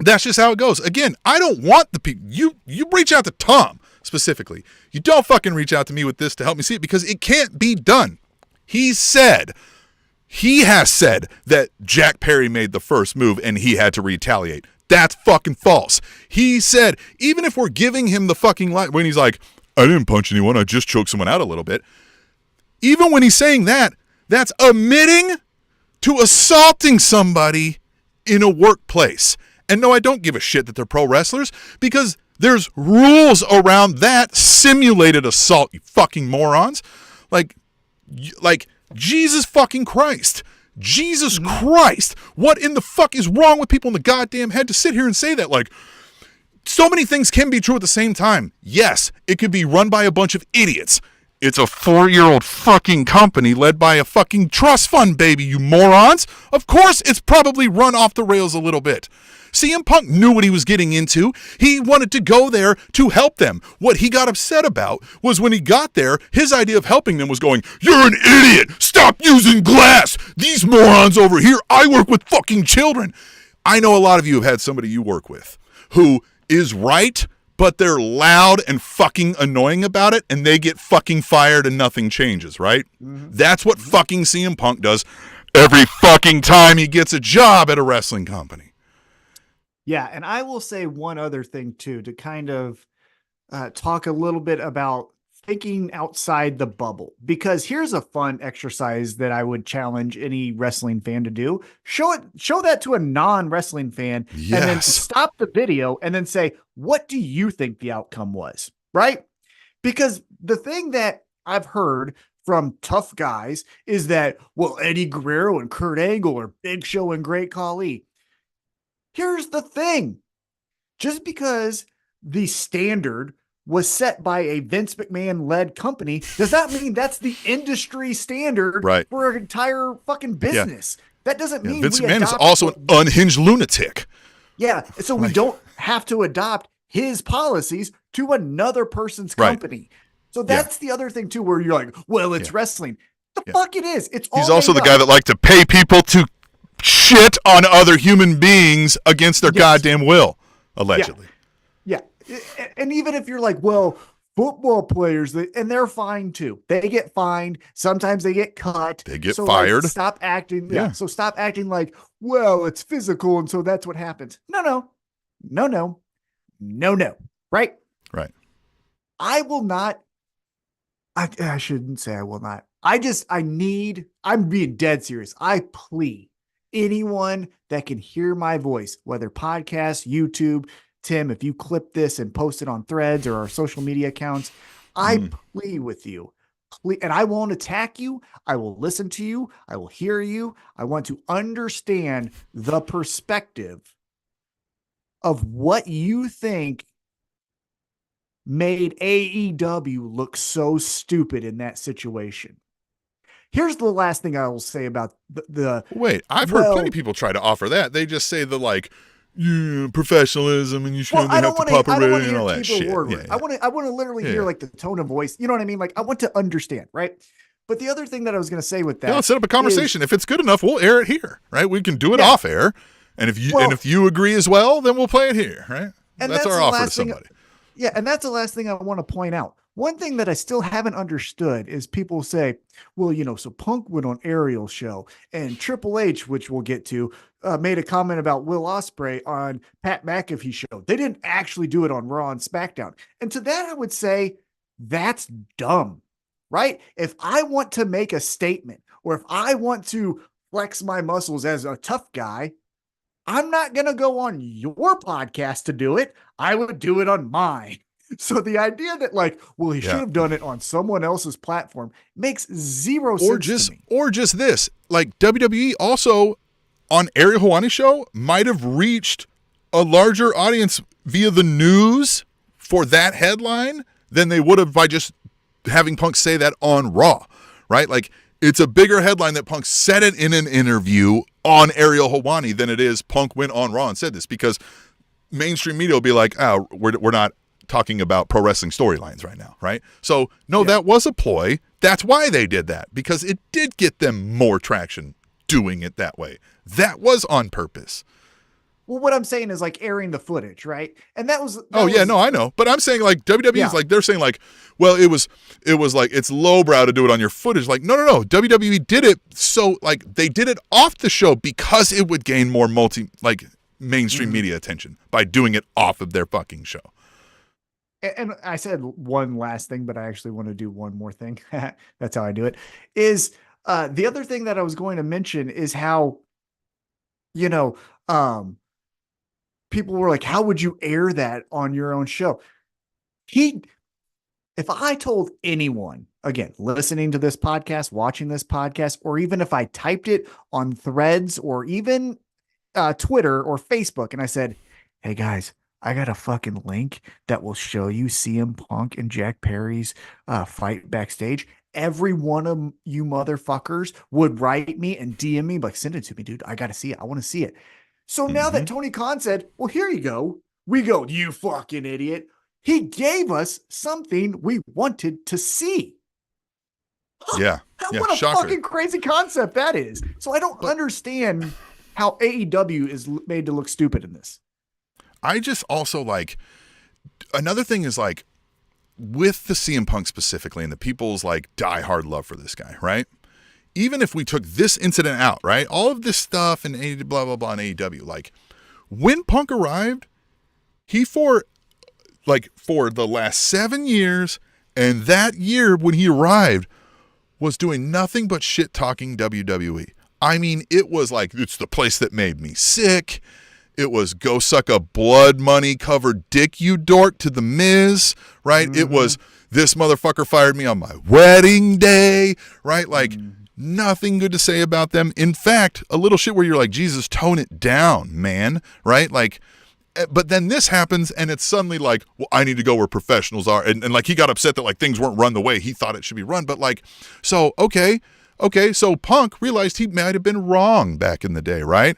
that's just how it goes. Again, I don't want the people. You reach out to Tom specifically. You don't fucking reach out to me with this to help me see it because it can't be done. He has said that Jack Perry made the first move and he had to retaliate. That's fucking false. He said, even if we're giving him the fucking lie, when he's like, I didn't punch anyone, I just choked someone out a little bit. Even when he's saying that, that's admitting to assaulting somebody in a workplace. And no, I don't give a shit that they're pro wrestlers because there's rules around that simulated assault, you fucking morons. Like Jesus fucking Christ. Jesus Christ. What in the fuck is wrong with people in the goddamn head to sit here and say that? Like, so many things can be true at the same time. Yes, it could be run by a bunch of idiots. It's a 4-year-old fucking company led by a fucking trust fund, baby, you morons. Of course, it's probably run off the rails a little bit. CM Punk knew what he was getting into. He wanted to go there to help them. What he got upset about was when he got there, his idea of helping them was going, you're an idiot. Stop using glass. These morons over here, I work with fucking children. I know a lot of you have had somebody you work with who is right, but they're loud and fucking annoying about it, and they get fucking fired and nothing changes, right? That's what fucking CM Punk does every fucking time he gets a job at a wrestling company. Yeah, and I will say one other thing, too, to kind of talk a little bit about thinking outside the bubble, because here's a fun exercise that I would challenge any wrestling fan to do. Show that to a non-wrestling fan, and then Yes. stop the video and then say, what do you think the outcome was? Right? Because the thing that I've heard from tough guys is that, well, Eddie Guerrero and Kurt Angle or Big Show and Great Khali. Here's the thing. Just because the standard was set by a Vince McMahon led company does not mean that's the industry standard Right. for an entire fucking business. That doesn't mean Vince we McMahon is adopt also an unhinged lunatic. Yeah. So we don't have to adopt his policies to another person's company. So that's the other thing too, where you're like, well, it's wrestling. The fuck it is. It's all He's also the made guy up. that liked to pay people to shit on other human beings against their goddamn will, allegedly. Yeah. And even if you're like, well, football players, and they're fine too. They get fined. Sometimes they get cut. They get so fired. Like, stop acting. Yeah. So stop acting like, well, it's physical. And so that's what happens. No. Right. Right. I will not. I shouldn't say I will not. I'm being dead serious. I plea anyone that can hear my voice, whether podcast, YouTube, Tim, if you clip this and post it on Threads or our social media accounts, I plea with you. And I won't attack you. I will listen to you. I will hear you. I want to understand the perspective of what you think made AEW look so stupid in that situation. Here's the last thing I will say about the Wait, I've heard plenty of people try to offer that. They just say the professionalism and you shouldn't have to pop a rating and all that shit. I want to literally hear like the tone of voice. You know what I mean? Like I want to understand, right? But the other thing that I was going to say with that, let's set up a conversation. If it's good enough, we'll air it here, right? We can do it off air, and if you agree as well, then we'll play it here, right? And that's our offer to somebody. Yeah, and that's the last thing I want to point out. One thing that I still haven't understood is people say, well, so Punk went on Ariel's show, and Triple H, which we'll get to, made a comment about Will Ospreay on Pat McAfee's show. They didn't actually do it on Raw and SmackDown. And to that, I would say that's dumb, right? If I want to make a statement, or if I want to flex my muscles as a tough guy, I'm not going to go on your podcast to do it. I would do it on mine. So the idea that he should have done it on someone else's platform makes zero sense to me. Or just this, WWE also on Ariel Helwani's show might have reached a larger audience via the news for that headline than they would have by just having Punk say that on Raw, right? It's a bigger headline that Punk said it in an interview on Ariel Helwani than it is Punk went on Raw and said this, because mainstream media will be like, oh, we're not talking about pro wrestling storylines right now, right? So, that was a ploy. That's why they did that, because it did get them more traction doing it that way. That was on purpose. Well, what I'm saying is airing the footage, right? And that was. I know. But I'm saying WWE is they're saying well, it was it's lowbrow to do it on your footage. No. WWE did it so they did it off the show because it would gain more mainstream media attention by doing it off of their fucking show. And I said one last thing, but I actually want to do one more thing. That's how I do it. Is the other thing that I was going to mention is how, people were like, how would you air that on your own show? If I told anyone, again, listening to this podcast, watching this podcast, or even if I typed it on Threads or even Twitter or Facebook, and I said, hey guys, I got a fucking link that will show you CM Punk and Jack Perry's fight backstage, every one of you motherfuckers would write me and DM me, send it to me, dude. I got to see it. I want to see it. So now that Tony Khan said, well, here you go. We go, you fucking idiot. He gave us something we wanted to see. Yeah. What a shocker. fucking crazy concept that is. So I don't understand how AEW is made to look stupid in this. I just also another thing is with the CM Punk specifically and the people's diehard love for this guy, right? Even if we took this incident out, right? All of this stuff and blah, blah, blah in AEW, when Punk arrived, he for the last 7 years And that year when he arrived was doing nothing but shit talking WWE. I mean, it was like, it's the place that made me sick. It was go suck a blood money covered dick, you dork, to the Miz, right? It was this motherfucker fired me on my wedding day, right? Like nothing good to say about them. In fact, a little shit where you're like, Jesus, tone it down, man, right? Like, but then this happens and it's suddenly like, well, I need to go where professionals are. And like he got upset that like things weren't run the way he thought it should be run. But like, so, okay, so Punk realized he might have been wrong back in the day, right?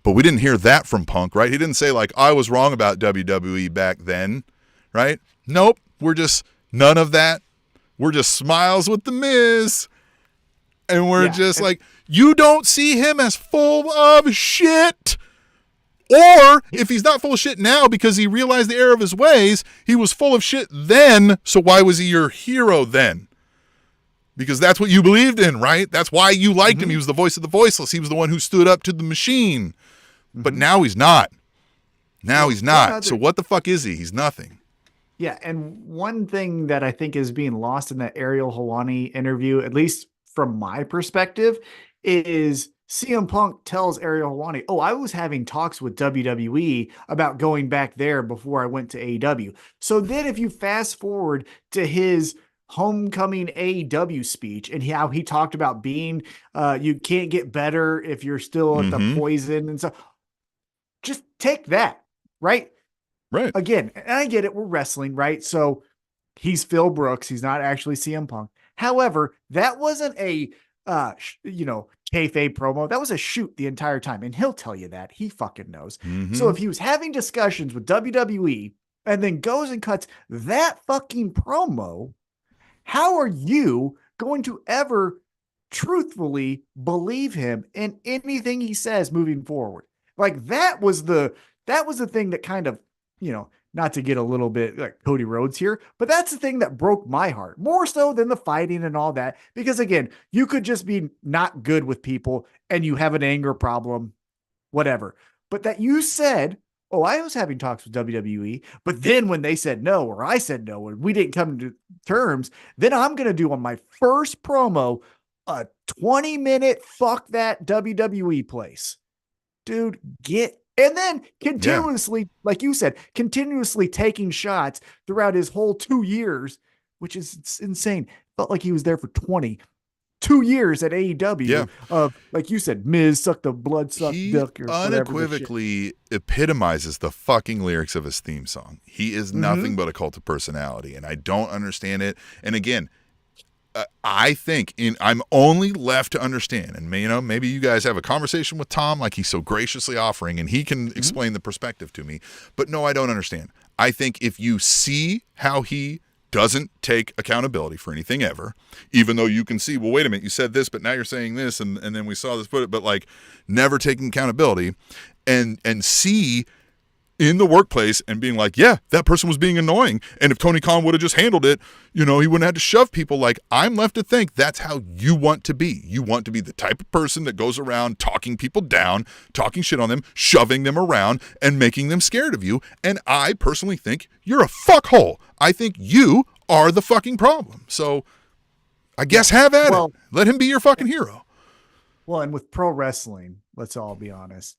But we didn't hear that from Punk, right? He didn't say like, I was wrong about WWE back then, right? Nope, we're just none of that. We're just smiles with the Miz. And we're just like, you don't see him as full of shit. Or if he's not full of shit now because he realized the error of his ways, he was full of shit then. So why was he your hero then? Because that's what you believed in, right? That's why you liked him. He was the voice of the voiceless. He was the one who stood up to the machine. But now he's not. Now he's not. So what the fuck is he? He's nothing. Yeah, and one thing that I think is being lost in that Ariel Helwani interview, at least from my perspective, is CM Punk tells Ariel Helwani, oh, I was having talks with WWE about going back there before I went to AEW. So then if you fast forward to his homecoming AEW speech and how he talked about being, you can't get better if you're still at the poison and stuff. Just take that, right? Right. Again, and I get it. We're wrestling, right? So he's Phil Brooks. He's not actually CM Punk. However, that wasn't a, kayfabe promo. That was a shoot the entire time. And he'll tell you that. He fucking knows. So if he was having discussions with WWE and then goes and cuts that fucking promo, how are you going to ever truthfully believe him in anything he says moving forward? Like that was the thing that kind of, not to get a little bit like Cody Rhodes here, but that's the thing that broke my heart more so than the fighting and all that. Because again, you could just be not good with people and you have an anger problem, whatever. But that you said, oh, I was having talks with WWE, but then when they said no, or I said no, and we didn't come to terms, then I'm going to do on my first promo, a 20-minute fuck that WWE place. Dude, and then continuously, like you said, continuously taking shots throughout his whole 2 years, which is insane. Felt like he was there for 22 years at AEW. Like you said, Miz suck the blood, suck duck, or unequivocally epitomizes the fucking lyrics of his theme song. He is nothing but a cult of personality, and I don't understand it. And again, I think I'm only left to understand, and maybe you guys have a conversation with Tom like he's so graciously offering, and he can explain the perspective to me. But no, I don't understand. I think if you see how he doesn't take accountability for anything ever, even though you can see, well, wait a minute, you said this, but now you're saying this, and then we saw this, but like never taking accountability, and see in the workplace and being like, yeah, that person was being annoying. And if Tony Khan would have just handled it, he wouldn't have to shove people. Like, I'm left to think that's how you want to be. You want to be the type of person that goes around talking people down, talking shit on them, shoving them around, and making them scared of you. And I personally think you're a fuckhole. I think you are the fucking problem. So I guess have at it. Let him be your fucking hero. Well, and with pro wrestling, let's all be honest.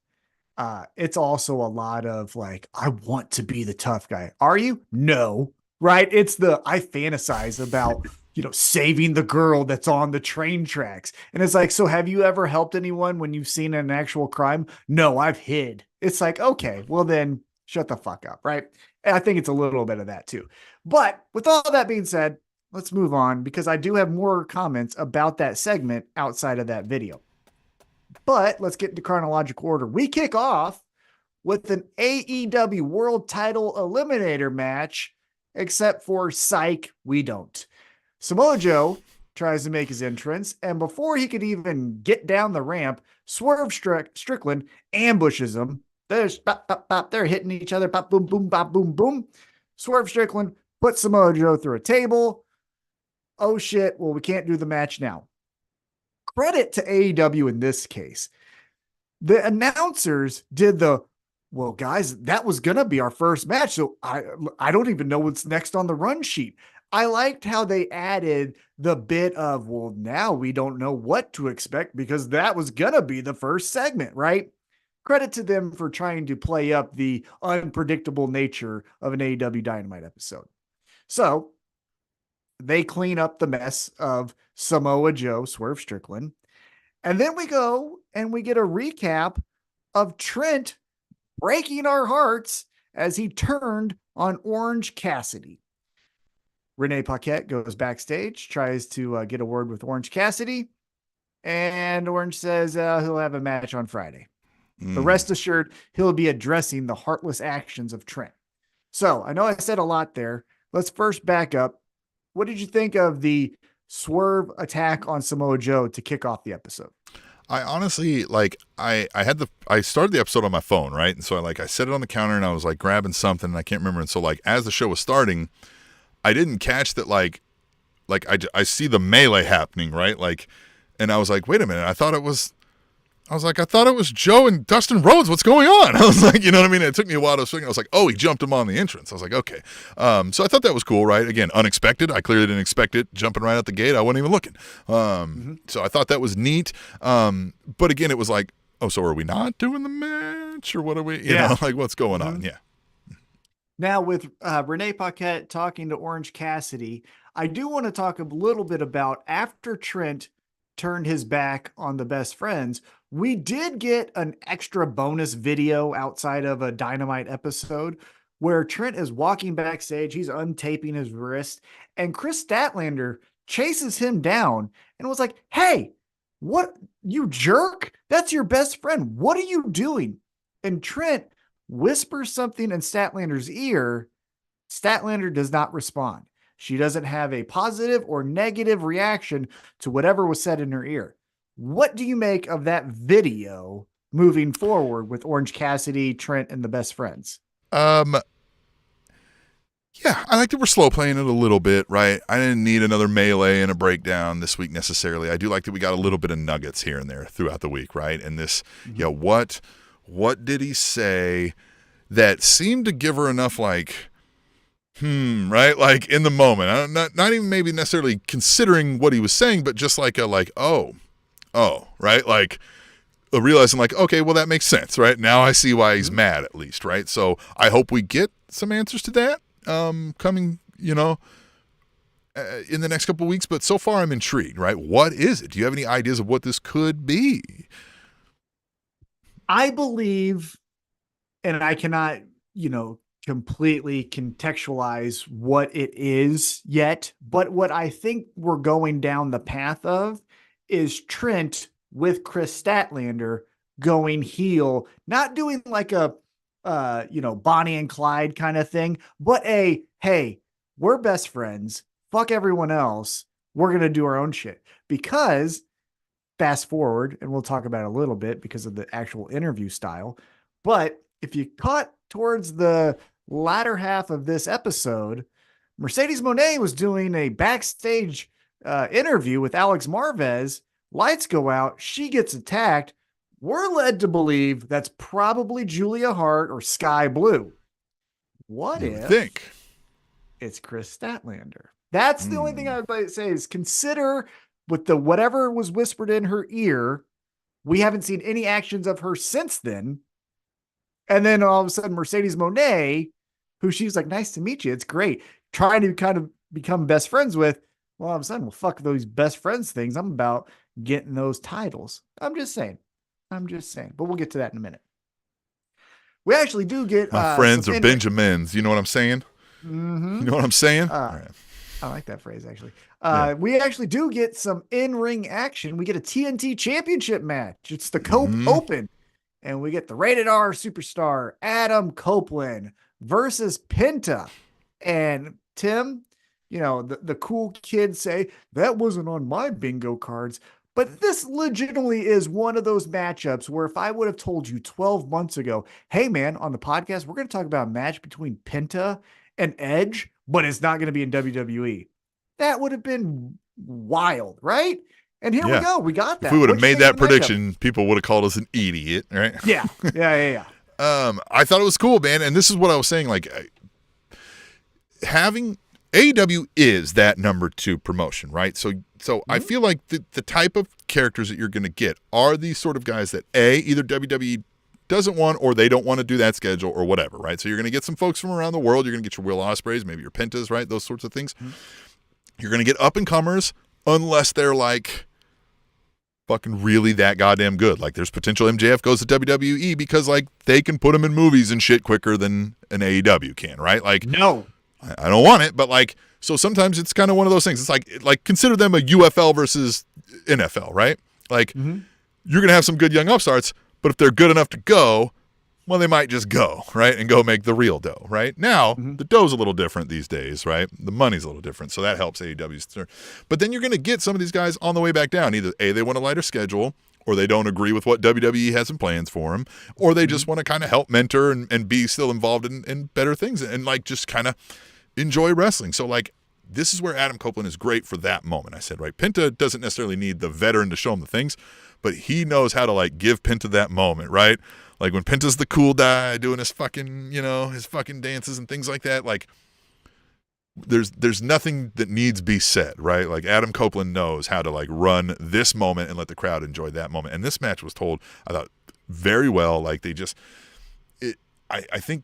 It's also a lot of like, I want to be the tough guy. Are you? No. Right. It's I fantasize about, saving the girl that's on the train tracks. And it's like, so have you ever helped anyone when you've seen an actual crime? No, I've hid. It's like, okay, well then shut the fuck up. Right. And I think it's a little bit of that too. But with all that being said, let's move on because I do have more comments about that segment outside of that video. But let's get into chronological order. We kick off with an AEW World Title Eliminator match, except for psych, we don't. Samoa Joe tries to make his entrance, and before he could even get down the ramp, Swerve Strickland ambushes him. There's bop, bop, bop. They're hitting each other. Bop, boom, boom, bop, boom, boom. Swerve Strickland puts Samoa Joe through a table. Oh shit, well, we can't do the match now. Credit to AEW in this case. The announcers did well, guys, that was going to be our first match. So I don't even know what's next on the run sheet. I liked how they added the bit of, well, now we don't know what to expect because that was going to be the first segment, right? Credit to them for trying to play up the unpredictable nature of an AEW Dynamite episode. So they clean up the mess of Samoa Joe, Swerve Strickland. And then we go and we get a recap of Trent breaking our hearts as he turned on Orange Cassidy. Renee Paquette goes backstage, tries to get a word with Orange Cassidy, and Orange says he'll have a match on Friday. But rest assured, he'll be addressing the heartless actions of Trent. So I know I said a lot there. Let's first back up. What did you think of the Swerve attack on Samoa Joe to kick off the episode? I honestly, I started the episode on my phone, right? And so I set it on the counter and I was like grabbing something and I can't remember. And so as the show was starting, I didn't catch that I see the melee happening, right? And I was like, wait a minute, I thought it was Joe and Dustin Rhodes. What's going on? I was like, you know what I mean? It took me a while to swing. I was like, oh, he jumped him on the entrance. I was like, okay. So I thought that was cool, right? Again, unexpected. I clearly didn't expect it. Jumping right out the gate. I wasn't even looking. So I thought that was neat. But again, it was like, oh, so are we not doing the match or what are we, you know, what's going on? Yeah. Now with Renee Paquette talking to Orange Cassidy, I do want to talk a little bit about after Trent turned his back on the best friends, we did get an extra bonus video outside of a Dynamite episode where Trent is walking backstage. He's untaping his wrist and Chris Statlander chases him down and was like, hey, what, you jerk? That's your best friend. What are you doing? And Trent whispers something in Statlander's ear. Statlander does not respond. She doesn't have a positive or negative reaction to whatever was said in her ear. What do you make of that video moving forward with Orange Cassidy, Trent, and the best friends? Yeah, I like that we're slow playing it a little bit, right? I didn't need another melee and a breakdown this week necessarily. I do like that we got a little bit of nuggets here and there throughout the week, right? And this, what did he say that seemed to give her enough right? In the moment. I'm not even maybe necessarily considering what he was saying, but just oh, right? Realizing okay, well, that makes sense, right? Now I see why he's mad at least, right? So I hope we get some answers to that coming, in the next couple of weeks. But so far I'm intrigued, right? What is it? Do you have any ideas of what this could be? I believe, and I cannot, completely contextualize what it is yet, but what I think we're going down the path of is Trent with Chris Statlander going heel, not doing like a, Bonnie and Clyde kind of thing, but hey, we're best friends. Fuck everyone else. We're going to do our own shit. Because fast forward, and we'll talk about it a little bit because of the actual interview style. But if you caught towards the latter half of this episode, Mercedes Moné was doing a backstage interview with Alex Marvez. Lights go out. She gets attacked. We're led to believe that's probably Julia Hart or Sky Blue. What if it's Chris Statlander? That's the only thing I would say is consider with the whatever was whispered in her ear. We haven't seen any actions of her since then. And then all of a sudden, Mercedes Moné, who she's like, nice to meet you. It's great. Trying to kind of become best friends with. Well, all of a sudden, well, fuck those best friends things. I'm about getting those titles. I'm just saying. But we'll get to that in a minute. We actually do get my friends are Benjamins. You know what I'm saying? Mm-hmm. You know what I'm saying? All right. I like that phrase, actually. We actually do get some in-ring action. We get a TNT championship match. It's the Cope Open. And we get the rated R superstar Adam Copeland versus Penta. And Tim, the cool kids say, that wasn't on my bingo cards. But this legitimately is one of those matchups where if I would have told you 12 months ago, hey man, on the podcast, we're going to talk about a match between Penta and Edge, but it's not going to be in WWE. That would have been wild, right? And here we go. We got that. If we would have made that prediction, people would have called us an idiot, right? Yeah. I thought it was cool, man. And this is what I was saying, having AEW is that number 2 promotion, right? So I feel like the type of characters that you're going to get are these sort of guys that either WWE doesn't want or they don't want to do that schedule or whatever, right? So you're going to get some folks from around the world. You're going to get your Will Ospreays, maybe your Pentas, right? Those sorts of things. You're going to get up and comers unless they're like fucking really that goddamn good. Like there's potential MJF goes to WWE because like they can put him in movies and shit quicker than an AEW can, right? Like No. I don't want it, but like so sometimes it's kind of one of those things. It's like consider them a UFL versus NFL, right? Like you're going to have some good young upstarts, but if they're good enough to go, well, they might just go, right, and go make the real dough, right? Now, the dough's a little different these days, right? The money's a little different, so that helps AEW's. But then you're going to get some of these guys on the way back down. Either A, they want a lighter schedule, or they don't agree with what WWE has in plans for them, or they just want to kind of help mentor and be still involved in better things and, like, just kind of enjoy wrestling. So, like, this is where Adam Copeland is great for that moment. I said, right, Penta doesn't necessarily need the veteran to show him the things, but he knows how to, like, give Penta that moment, right? Like when Penta's the cool guy doing his fucking, his fucking dances and things like that, like there's nothing that needs be said, right? Like Adam Copeland knows how to like run this moment and let the crowd enjoy that moment. And this match was told, I thought, very well. Like they just, I think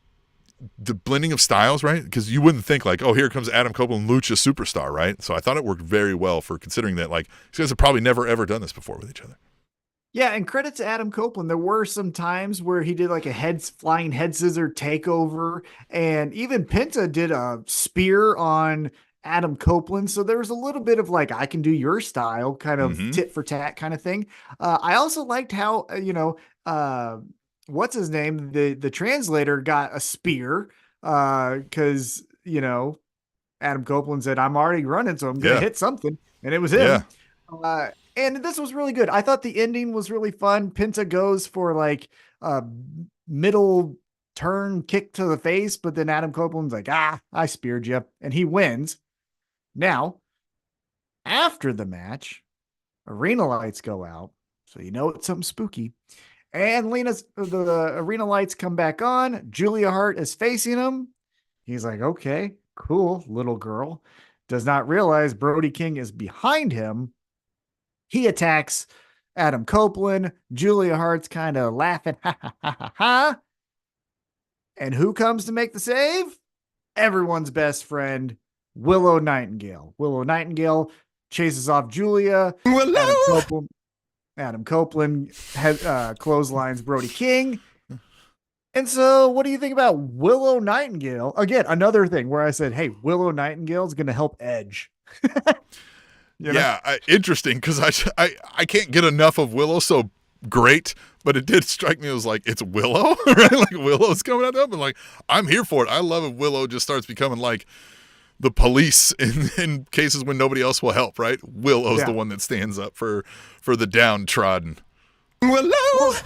the blending of styles, right? Because you wouldn't think like, oh, here comes Adam Copeland, Lucha superstar, right? So I thought it worked very well for considering that like these guys have probably never ever done this before with each other. Yeah, and credit to Adam Copeland. There were some times where he did like a flying head scissor takeover, and even Penta did a spear on Adam Copeland. So there was a little bit of like, I can do your style kind of tit for tat kind of thing. I also liked how, what's his name? The translator got a spear because, Adam Copeland said, I'm already running, so I'm going to hit something. And it was him. Yeah. And this was really good. I thought the ending was really fun. Penta goes for like a middle turn kick to the face, but then Adam Copeland's like, I speared you. And he wins. Now, after the match, arena lights go out. So you know it's something spooky. And the arena lights come back on. Julia Hart is facing him. He's like, okay, cool, little girl. Does not realize Brody King is behind him. He attacks Adam Copeland. Julia Hart's kind of laughing. Ha, ha, ha, ha, ha. And who comes to make the save? Everyone's best friend, Willow Nightingale. Willow Nightingale chases off Julia. Adam Copeland clotheslines Brody King. And so what do you think about Willow Nightingale? Again, another thing where I said, hey, Willow Nightingale is going to help Edge. Yeah, interesting, because I can't get enough of Willow, so great, but it did strike me as like, it's Willow, right? Like Willow's coming out of it, like, I'm here for it. I love if Willow just starts becoming like the police in cases when nobody else will help, right? Willow's the one that stands up for the downtrodden. Willow!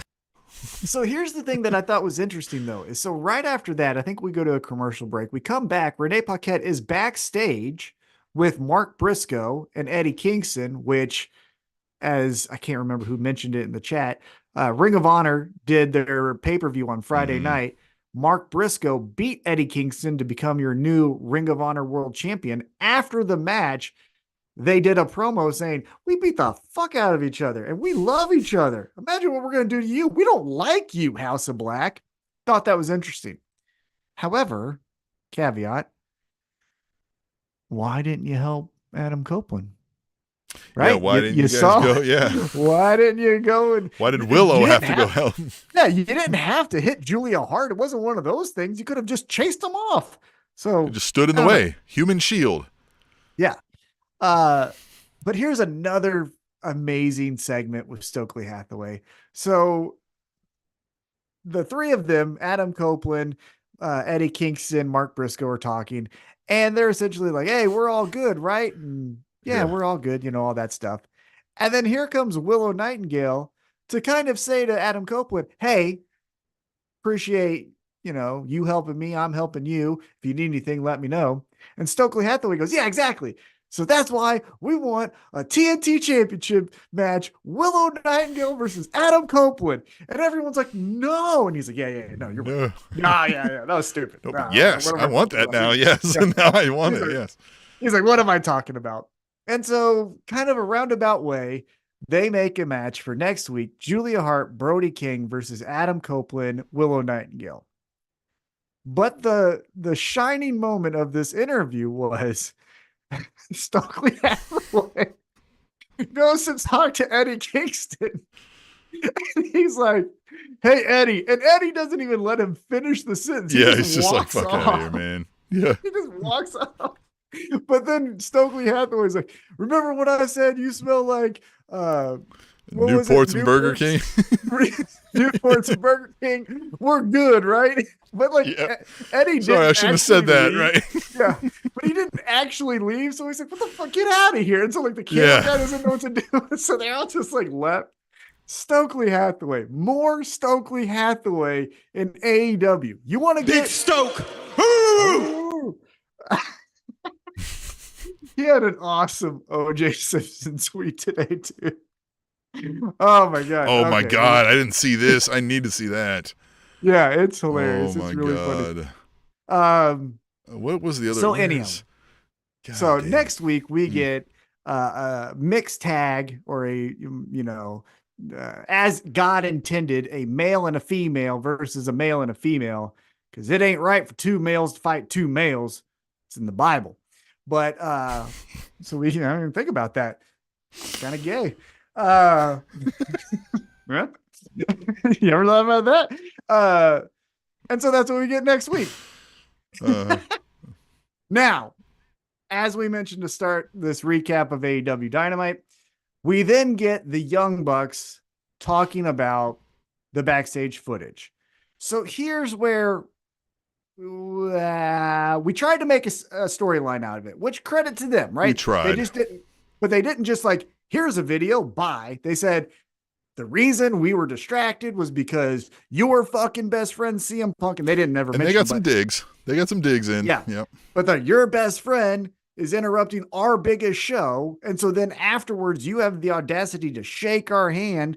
So here's the thing that I thought was interesting, though, is so right after that, I think we go to a commercial break. We come back. Renee Paquette is backstage with Mark Briscoe and Eddie Kingston, which, as I can't remember who mentioned it in the chat, Ring of Honor did their pay-per-view on Friday night. Mark Briscoe beat Eddie Kingston to become your new Ring of Honor World Champion. After the match, they did a promo saying, we beat the fuck out of each other and we love each other. Imagine what we're going to do to you. We don't like you, House of Black. Thought that was interesting. However, caveat, why didn't you help Adam Copeland? Right? Yeah, why didn't you guys go? Yeah. Why didn't you go? And why did Willow have to go help? Yeah, you didn't have to hit Julia Hart. It wasn't one of those things. You could have just chased him off. So it just stood in the way. Human shield. Yeah. But here's another amazing segment with Stokely Hathaway. So the three of them, Adam Copeland, Eddie Kingston, Mark Briscoe, are talking, and they're essentially like, hey, we're all good, right? And yeah, we're all good, all that stuff. And then here comes Willow Nightingale to kind of say to Adam Copeland, hey, appreciate, you helping me. I'm helping you. If you need anything, let me know. And Stokely Hathaway goes, yeah, exactly. So that's why we want a TNT championship match, Willow Nightingale versus Adam Copeland. And everyone's like, no. And he's like, yeah, no, you're right. Yeah, that was stupid. No, yes, I want that now. Yes, Yeah. now I want it. Like, yes. He's like, what am I talking about? And so, kind of a roundabout way, they make a match for next week: Julia Hart, Brody King versus Adam Copeland, Willow Nightingale. But the shining moment of this interview was Stokely Hathaway goes to talk to Eddie Kingston. And he's like, hey, Eddie. And Eddie doesn't even let him finish the sentence. He's just like, fuck out of here, man. Yeah. He just walks off. But then Stokely Hathaway's like, remember what I said? You smell like Newports and Burger King. Newports and Burger King. We're good, right? But like Eddie. Sorry, I shouldn't have said that, leave. right? Yeah, but he didn't actually leave, so he's like, "What the fuck? Get out of here!" And so like the camera guy doesn't know what to do, so they all just like left. Stokely Hathaway, more Stokely Hathaway in AEW. You want to get Big Stoke? He had an awesome OJ Simpson tweet today too. Oh my god! Oh my god! I didn't see this. I need to see that. Yeah, it's hilarious. Oh my it's really god! Funny. What was the other? So one? anyhow, God so damn. next week we get a mixed tag, or as God intended, a male and a female versus a male and a female, because it ain't right for two males to fight two males. It's in the Bible. But so we can even think about that. It's kind of gay. Yeah. You ever thought about that? And so that's what we get next week. Now, as we mentioned to start this recap of AEW Dynamite, we then get the Young Bucks talking about the backstage footage. So here's where we tried to make a storyline out of it, which credit to them, right? We tried. They just didn't, but they didn't just like, here's a video, bye. They said, the reason we were distracted was because your fucking best friend CM Punk, and they didn't ever and mention they got some digs. They got some digs in. Yeah. Yep. But your best friend is interrupting our biggest show. And so then afterwards, you have the audacity to shake our hand.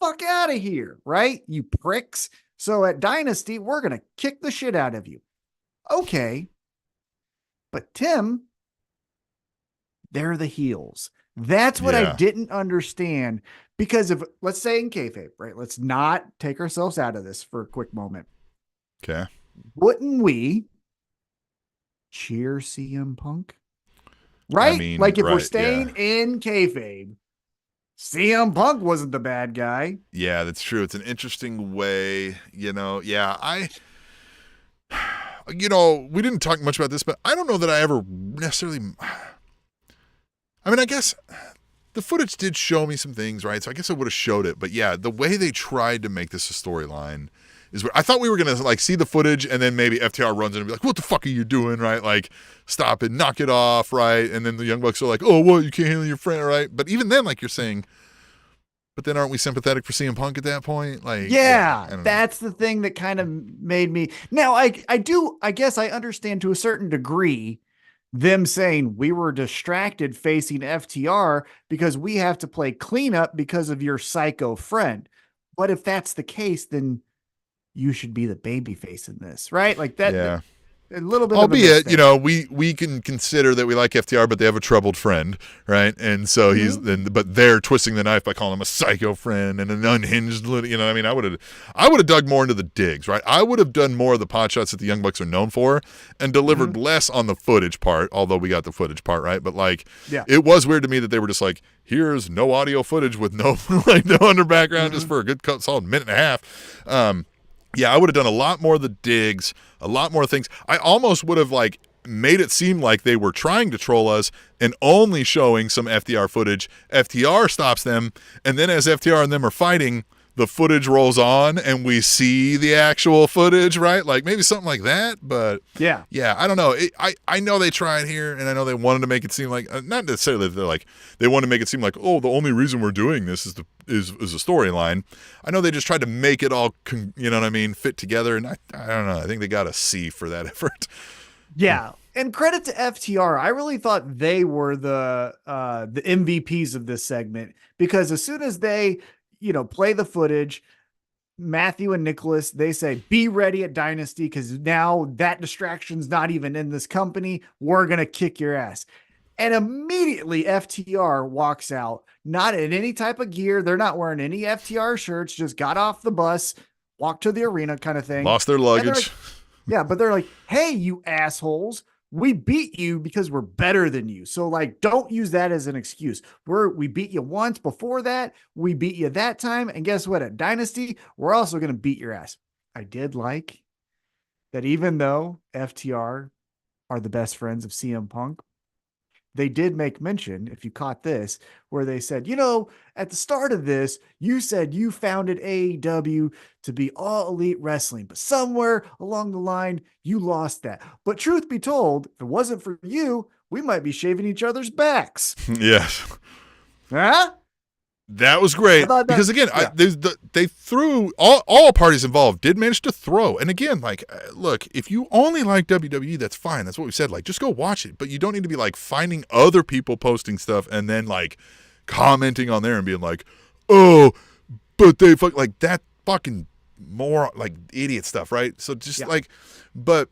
Fuck out of here, right? You pricks. So at Dynasty, we're going to kick the shit out of you. Okay. But Tim, they're the heels. That's what I didn't understand. Because if, let's say in kayfabe, right? Let's not take ourselves out of this for a quick moment. Okay. Wouldn't we cheer CM Punk? Right? I mean, like if we're staying in kayfabe, CM Punk wasn't the bad guy. Yeah, that's true. It's an interesting way, Yeah, we didn't talk much about this, but I don't know that I ever necessarily. I mean, I guess the footage did show me some things, right? So I guess I would have showed it. But yeah, the way they tried to make this a storyline is where I thought we were going to like see the footage and then maybe FTR runs in and be like, what the fuck are you doing, right? Like, stop it, knock it off, right? And then the Young Bucks are like, oh, what? You can't handle your friend, right? But even then, like you're saying, but then aren't we sympathetic for CM Punk at that point? Like, that's the thing that kind of made me. Now, I guess I understand to a certain degree them saying we were distracted facing FTR because we have to play cleanup because of your psycho friend. But if that's the case, then you should be the baby face in this, right? Like that. Yeah. A little bit. Albeit, we can consider that we like FTR, but they have a troubled friend, right? And so but they're twisting the knife by calling him a psycho friend and an unhinged, I mean, I would have dug more into the digs, right? I would have done more of the pot shots that the Young Bucks are known for and delivered less on the footage part, although we got the footage part, right? But it was weird to me that they were just like, here's no audio footage with no under background just for a good solid minute and a half. Yeah, I would have done a lot more of the digs, a lot more things. I almost would have made it seem like they were trying to troll us and only showing some FTR footage. FTR stops them, and then as FTR and them are fighting, the footage rolls on and we see the actual footage, right? Like maybe something like that, but yeah, I don't know. I know they tried here, and I know they wanted to make it seem like not necessarily that they're like they want to make it seem like, oh, the only reason we're doing this is a storyline. I know they just tried to make it all, fit together, and I don't know. I think they got a C for that effort. Yeah. And credit to FTR. I really thought they were the MVPs of this segment, because as soon as they, play the footage, Matthew and Nicholas, they say, be ready at Dynasty, because now that distraction's not even in this company. We're going to kick your ass. And immediately FTR walks out, not in any type of gear. They're not wearing any FTR shirts, just got off the bus, walked to the arena kind of thing. Lost their luggage. Yeah, but they're like, hey, you assholes, we beat you because we're better than you. So like, don't use that as an excuse. We beat you once before that. We beat you that time. And guess what? At Dynasty, we're also going to beat your ass. I did like that, even though FTR are the best friends of CM Punk, they did make mention, if you caught this, where they said, at the start of this, you said you founded AEW to be All Elite Wrestling, but somewhere along the line, you lost that. But truth be told, if it wasn't for you, we might be shaving each other's backs. Yes. Huh? That was great because again, they threw all parties involved did manage to throw. And again, like, look, if you only like WWE, that's fine. That's what we said. Like, just go watch it. But you don't need to be like finding other people posting stuff and then like commenting on there and being like, oh, but they like that fucking more like idiot stuff, right? So just but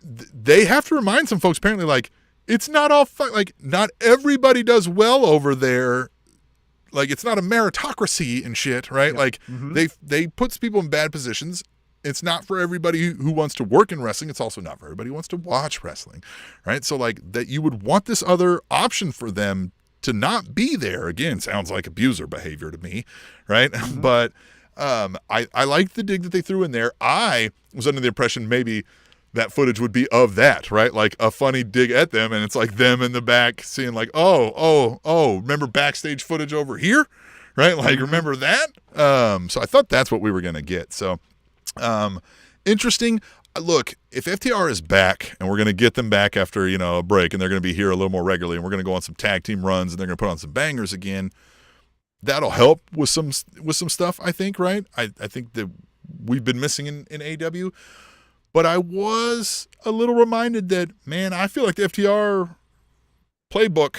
they have to remind some folks apparently like it's not all like not everybody does well over there. Like, it's not a meritocracy and shit, right? Yeah. Like, they put people in bad positions. It's not for everybody who wants to work in wrestling. It's also not for everybody who wants to watch wrestling, right? So, like, that you would want this other option for them to not be there. Again, sounds like abuser behavior to me, right? Mm-hmm. But I liked the dig that they threw in there. I was under the impression maybe that footage would be of that, right? Like a funny dig at them, and it's like them in the back seeing like, oh, remember backstage footage over here, right? Like, remember that? So I thought that's what we were going to get. So interesting. Look, if FTR is back, and we're going to get them back after, a break, and they're going to be here a little more regularly, and we're going to go on some tag team runs, and they're going to put on some bangers again, that'll help with some stuff, I think, right? I think that we've been missing in AEW. But I was a little reminded that, man, I feel like the FTR playbook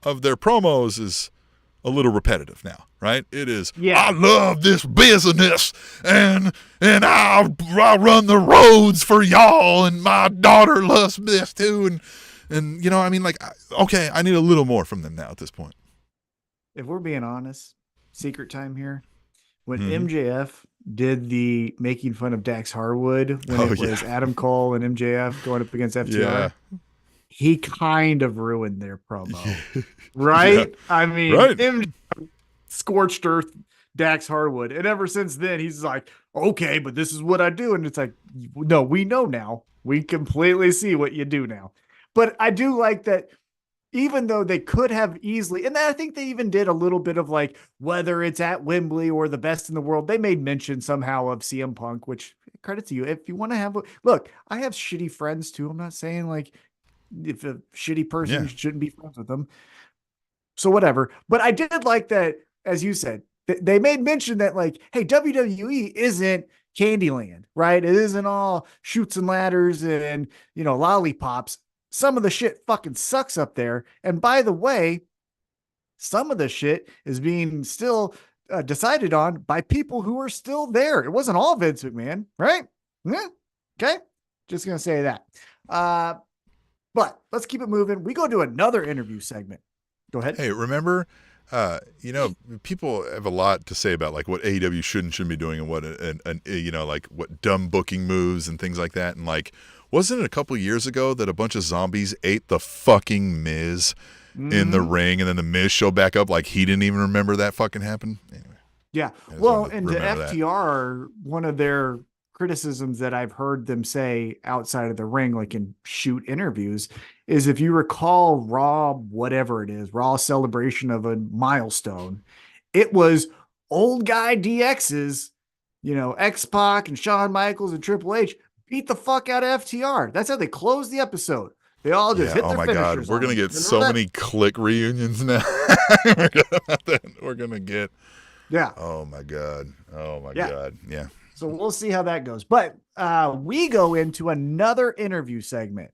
of their promos is a little repetitive now, right? It is, I love this business, and I'll run the roads for y'all, and my daughter loves this too. And I mean, like, okay, I need a little more from them now at this point. If we're being honest, secret time here, when MJF did the making fun of Dax Harwood when it was Adam Cole and MJF going up against FTR, he kind of ruined their promo, right? Yeah. I mean, MJF scorched earth Dax Harwood, and ever since then he's like, okay, but this is what I do, and it's like, no, we know now, we completely see what you do now. But I do like that. Even though they could have easily, and I think they even did a little bit of like, whether it's at Wembley or the best in the world, they made mention somehow of CM Punk, which credit to you. If you want to have, look, I have shitty friends too. I'm not saying like if a shitty person shouldn't be friends with them. So whatever. But I did like that, as you said, they made mention that like, hey, WWE isn't Candyland, right? It isn't all shoots and ladders and, lollipops. Some of the shit fucking sucks up there. And by the way, some of the shit is being still decided on by people who are still there. It wasn't all Vince McMahon, right? Yeah. Okay. Just going to say that. But let's keep it moving. We go to another interview segment. Go ahead. Hey, remember, people have a lot to say about like what AEW shouldn't be doing and what, like what dumb booking moves and things like that. And like, wasn't it a couple years ago that a bunch of zombies ate the fucking Miz in the ring, and then the Miz showed back up like he didn't even remember that fucking happened? Anyway. Yeah. Well, and to FTR, one of their criticisms that I've heard them say outside of the ring, like in shoot interviews, is if you recall Raw, whatever it is, Raw celebration of a milestone, it was old guy DX's, X-Pac and Shawn Michaels and Triple H beat the fuck out of FTR. That's how they closed the episode. They all just hit their finishers. Oh my God. We're going to get so many click reunions now. We're going to get. Yeah. Oh my God. God. Yeah. So we'll see how that goes. But we go into another interview segment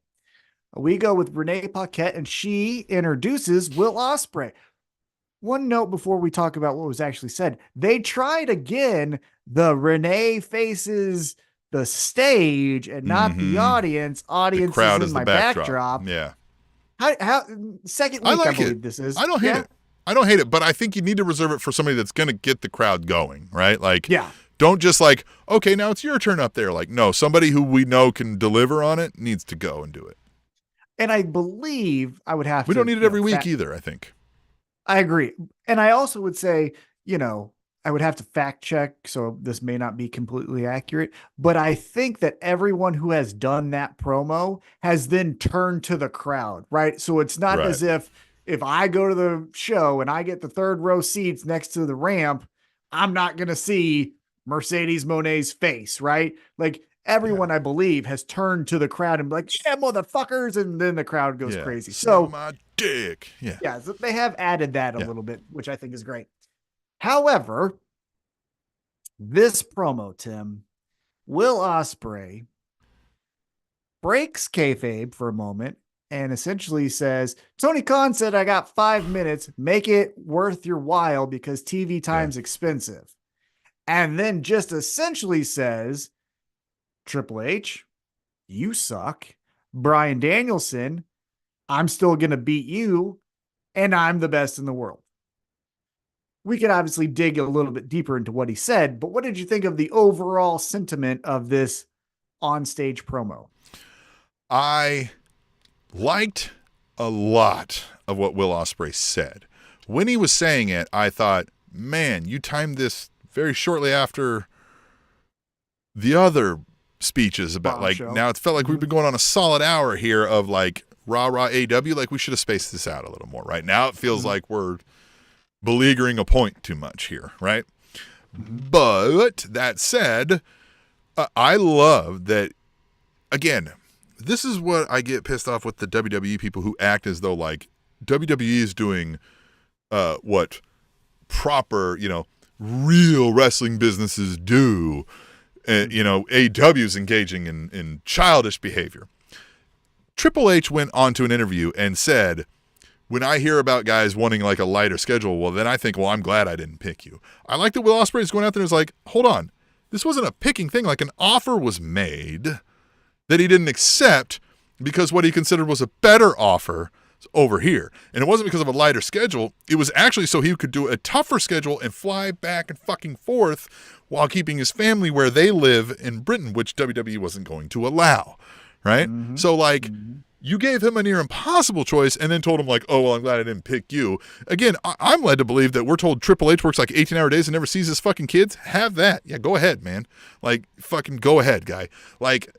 We go with Renee Paquette, and she introduces Will Ospreay. One note before we talk about what was actually said. They tried again, the Renee faces the stage and not the audience. The Audience crowd is is in the my backdrop. backdrop. Yeah. How second I week, I like believe it. this is. I don't hate it. I don't hate it, but I think you need to reserve it for somebody that's going to get the crowd going, right? Like, Yeah. don't just like, okay, now it's your turn up there. Like, no, somebody who we know can deliver on it needs to go and do it. And I believe I would have to. We don't need it every week either, I think. I agree. And I also would say, I would have to fact check, so this may not be completely accurate, but I think that everyone who has done that promo has then turned to the crowd, right? So it's not as if I go to the show and I get the third row seats next to the ramp, I'm not going to see Mercedes Monet's face, right? Like everyone, I believe, has turned to the crowd and be like, yeah, motherfuckers. And then the crowd goes crazy. So my dick. Yeah, so they have added that a little bit, which I think is great. However, this promo, Tim, Will Ospreay breaks kayfabe for a moment and essentially says, Tony Khan said, I got 5 minutes, make it worth your while because TV time's expensive. And then just essentially says, Triple H, you suck. Bryan Danielson, I'm still going to beat you, and I'm the best in the world. We could obviously dig a little bit deeper into what he said, but what did you think of the overall sentiment of this on-stage promo? I liked a lot of what Will Ospreay said. When he was saying it, I thought, man, you timed this very shortly after the other speeches about now it felt like we've been going on a solid hour here of like rah AEW. Like we should have spaced this out a little more. Right now it feels like we're beleaguering a point too much here, right? But that said, I love that. Again, this is what I get pissed off with the WWE people who act as though like WWE is doing what proper, real wrestling businesses do. And, AEW is engaging in childish behavior. Triple H went on to an interview and said, when I hear about guys wanting like a lighter schedule, well, then I think, well, I'm glad I didn't pick you. I like that Will Ospreay is going out there and is like, hold on, this wasn't a picking thing. Like an offer was made that he didn't accept because what he considered was a better offer over here. And it wasn't because of a lighter schedule. It was actually so he could do a tougher schedule and fly back and fucking forth while keeping his family where they live in Britain, which WWE wasn't going to allow. Right? So like, you gave him a near impossible choice and then told him like, oh, well, I'm glad I didn't pick you. Again, I'm led to believe that we're told Triple H works like 18-hour days and never sees his fucking kids. Have that. Yeah, go ahead, man. Like, fucking go ahead, guy. Like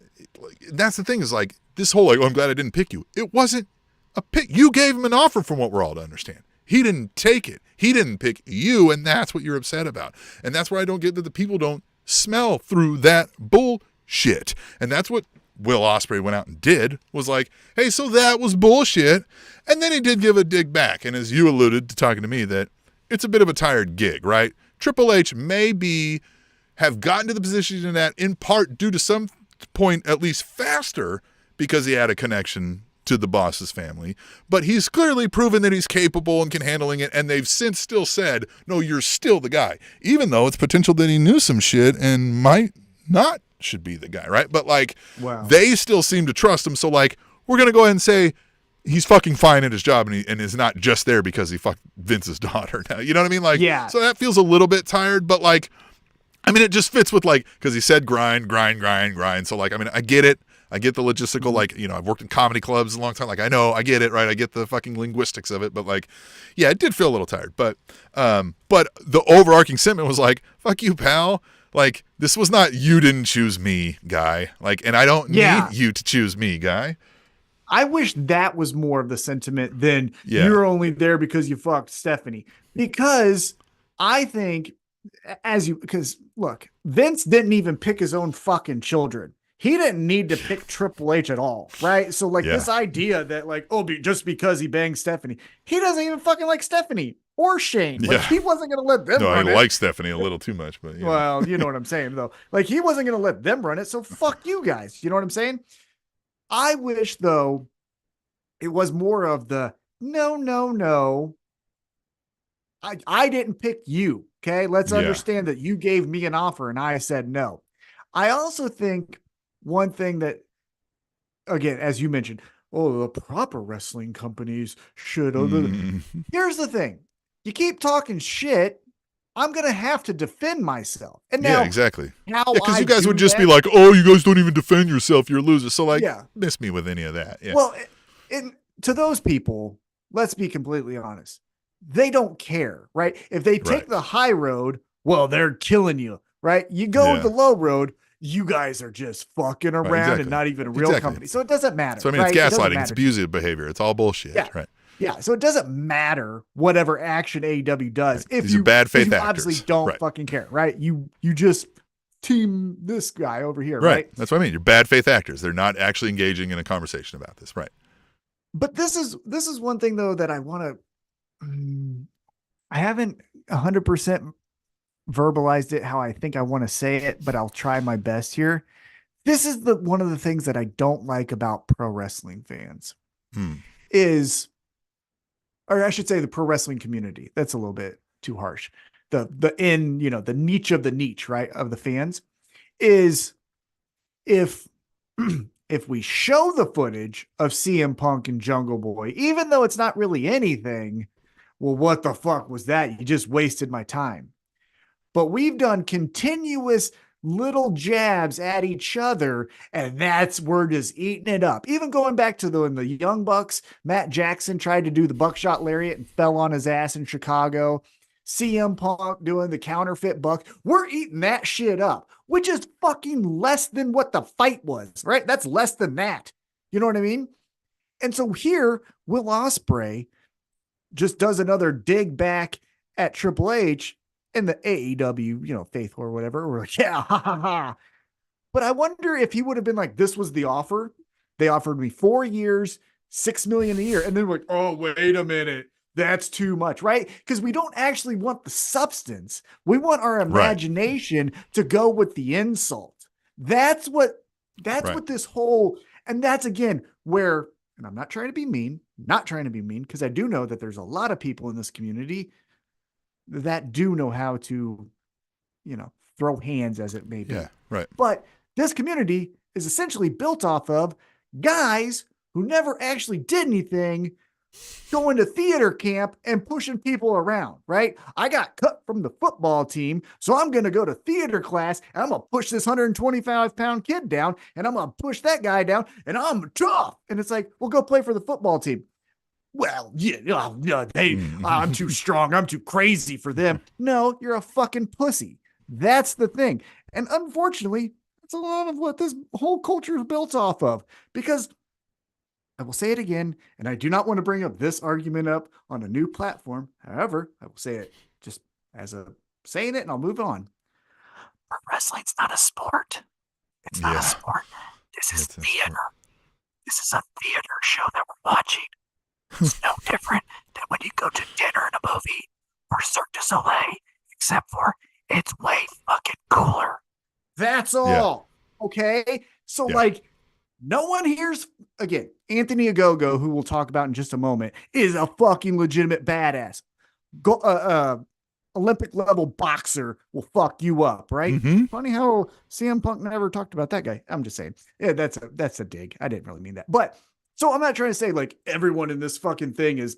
that's the thing is like this whole like, oh, I'm glad I didn't pick you. It wasn't a pick. You gave him an offer from what we're all to understand. He didn't take it. He didn't pick you, and that's what you're upset about. And that's where I don't get that the people don't smell through that bullshit. And that's what Will Ospreay went out and did, was like, hey, so that was bullshit. And then he did give a dig back. And as you alluded to talking to me, that it's a bit of a tired gig, right? Triple H may have gotten to the position in that in part due to some point at least faster because he had a connection to the boss's family. But he's clearly proven that he's capable and can handling it. And they've since still said, no, you're still the guy. Even though it's potential that he knew some shit and might not should be the guy, right? But like, they still seem to trust him. So like, we're going to go ahead and say he's fucking fine at his job and is not just there because he fucked Vince's daughter now. You know what I mean? Like, so that feels a little bit tired, but like, I mean, it just fits with like, because he said grind. So like, I mean, I get it. I get the logistical, like, I've worked in comedy clubs a long time. Like, I know, I get it, right? I get the fucking linguistics of it, but like, yeah, it did feel a little tired. But the overarching sentiment was like, fuck you, pal. Like, this was not you didn't choose me, guy. Like, and I don't need you to choose me, guy. I wish that was more of the sentiment than you're only there because you fucked Stephanie. Because I think, because look, Vince didn't even pick his own fucking children. He didn't need to pick Triple H at all, right? So like this idea that like, oh, just because he banged Stephanie, he doesn't even fucking like Stephanie or Shane. Like he wasn't going to let them run it. No, I like Stephanie a little too much, but well, you know what I'm saying though. Like he wasn't going to let them run it. So fuck you guys. You know what I'm saying? I wish though It was more of the no, no, no. I didn't pick you. Okay. Let's understand that you gave me an offer and I said no. I also think one thing that, again, as you mentioned, the proper wrestling companies should. Here's the thing. You keep talking shit, I'm going to have to defend myself. And now, exactly. Because you guys would just be like, oh, you guys don't even defend yourself. You're a loser. So, like, miss me with any of that. Yeah. Well, to those people, let's be completely honest. They don't care, right? If they take the high road, well, they're killing you, right? You go the low road, you guys are just fucking around and not even a real company. So it doesn't matter. So, I mean, it's gaslighting. It's abusive behavior. It's all bullshit, right? Yeah, so it doesn't matter whatever action AEW does. If These are bad faith actors. Obviously don't fucking care, right? You just team this guy over here, right? That's what I mean. You're bad faith actors. They're not actually engaging in a conversation about this, right? But this is one thing though that I want to. I haven't 100% verbalized it how I think I want to say it, but I'll try my best here. This is one of the things that I don't like about pro wrestling fans is, or I should say the pro wrestling community. That's a little bit too harsh. The niche of the niche, right? Of the fans is if we show the footage of CM Punk and Jungle Boy, even though it's not really anything, well, what the fuck was that? You just wasted my time. But we've done continuous little jabs at each other, and we're just eating it up. Even going back to when the Young Bucks, Matt Jackson tried to do the buckshot lariat and fell on his ass in Chicago. CM Punk doing the counterfeit buck. We're eating that shit up, which is fucking less than what the fight was, right? That's less than that. You know what I mean? And so here, Will Ospreay just does another dig back at Triple H and the AEW, faithful or whatever. We're like, yeah, ha, ha, ha. But I wonder if he would have been like, this was the offer. They offered me 4 years, $6 million a year. And then we're like, oh, wait a minute. That's too much, right? Because we don't actually want the substance. We want our imagination to go with the insult. That's what this whole, and that's again where, and I'm not trying to be mean, because I do know that there's a lot of people in this community that do know how to, throw hands as it may be. Yeah, right. But this community is essentially built off of guys who never actually did anything, going to theater camp and pushing people around, right? I got cut from the football team, so I'm going to go to theater class and I'm going to push this 125-pound kid down and I'm going to push that guy down and I'm tough. And it's like, well, go play for the football team. Well, I'm too strong. I'm too crazy for them. No, you're a fucking pussy. That's the thing. And unfortunately, it's a lot of what this whole culture is built off of, because I will say it again, and I do not want to bring up this argument up on a new platform. However, I will say it just as a saying it, and I'll move on. But wrestling's not a sport. It's not a sport. This is theater. This is a theater show that we're watching. It's no different than when you go to dinner in a movie or Cirque du Soleil, except for it's way fucking cooler. That's all. Yeah. Okay? So, no one here's, again, Anthony Ogogo, who we'll talk about in just a moment, is a fucking legitimate badass. Olympic level boxer will fuck you up, right? Mm-hmm. Funny how CM Punk never talked about that guy. I'm just saying. Yeah, that's a dig. I didn't really mean that. But so I'm not trying to say like everyone in this fucking thing is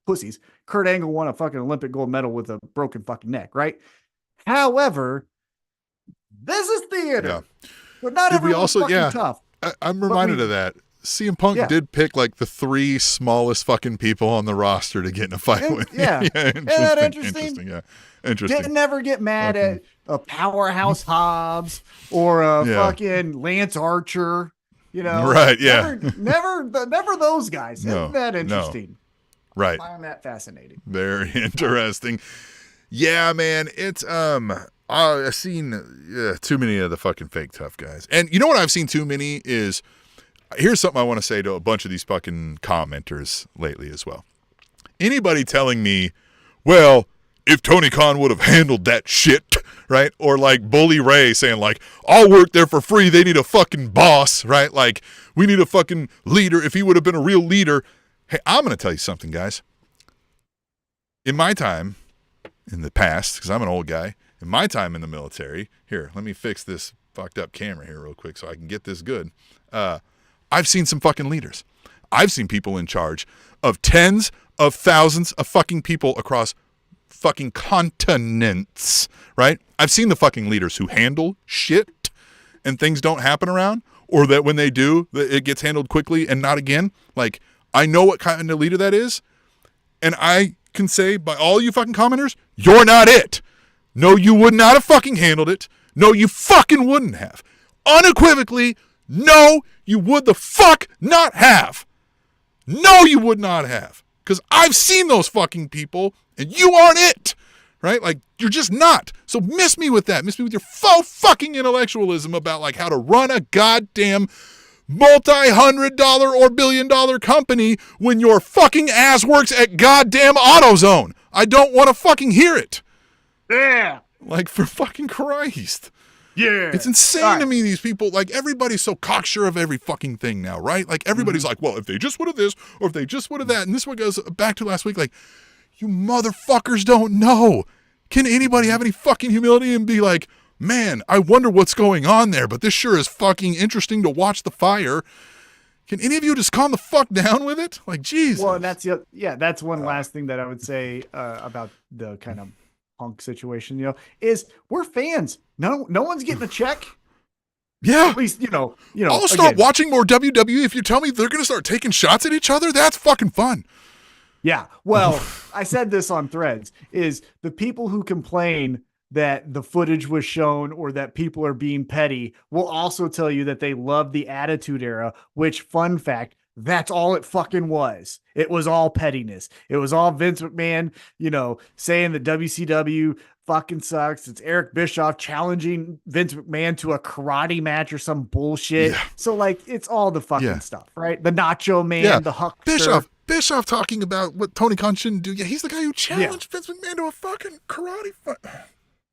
pussies. Kurt Angle won a fucking Olympic gold medal with a broken fucking neck, right? However, this is theater. Yeah. But not everyone's fucking tough. I'm reminded of that. CM Punk did pick like the 3 smallest fucking people on the roster to get in a fight with. Yeah. Isn't that interesting? Yeah. Interesting. Didn't never get mad at a powerhouse Hobbs or a fucking Lance Archer. Right, yeah. Never those guys. No, Isn't that interesting? No. Right. I find that fascinating. Very interesting. Yeah, man. It's I've seen too many of the fucking fake tough guys. And you know what I've seen too many is, here's something I want to say to a bunch of these fucking commenters lately as well. Anybody telling me, well, if Tony Khan would have handled that shit, right? Or like Bully Ray saying like, I'll work there for free. They need a fucking boss, right? Like we need a fucking leader. If he would have been a real leader, Hey, I'm going to tell you something, guys. In my time, in the past, because I'm an old guy, in my time in the military, here, let me fix this fucked up camera here real quick so I can get this good. I've seen some fucking leaders. I've seen people in charge of tens of thousands of fucking people across fucking continents, right? I've seen the fucking leaders who handle shit and things don't happen around, or that when they do, it gets handled quickly and not again. Like, I know what kind of leader that is, and I can say by all you fucking commenters, you're not it. No, you would not have fucking handled it. No, you fucking wouldn't have. Unequivocally, no, you would the fuck not have. No, you would not have. Because I've seen those fucking people, and you aren't it. Right? Like, you're just not. So miss me with that. Miss me with your faux fucking intellectualism about, like, how to run a goddamn multi-$100 or billion-dollar company when your fucking ass works at goddamn AutoZone. I don't want to fucking hear it. Yeah. Like, for fucking Christ. Yeah. It's insane to me, these people. Like, everybody's so cocksure of every fucking thing now, right? Like, everybody's like, well, if they just would have this, or if they just would have that. And this one goes back to last week, like, you motherfuckers don't know. Can anybody have any fucking humility and be like, man, I wonder what's going on there, but this sure is fucking interesting to watch the fire. Can any of you just calm the fuck down with it? Like, Jesus. Well, and that's one last thing that I would say about the kind of punk situation, is we're fans. No one's getting a check. Yeah. At least, I'll start watching more WWE if you tell me they're going to start taking shots at each other. That's fucking fun. Yeah. Well, I said this on Threads, is the people who complain that the footage was shown or that people are being petty will also tell you that they love the Attitude Era, which, fun fact, that's all it fucking was. It was all pettiness. It was all Vince McMahon, saying that WCW fucking sucks. It's Eric Bischoff challenging Vince McMahon to a karate match or some bullshit. Yeah. So, like, it's all the fucking stuff, right? The Nacho Man, the Huckster. Bischoff talking about what Tony Khan shouldn't do. Yeah, he's the guy who challenged Vince McMahon to a fucking karate fight.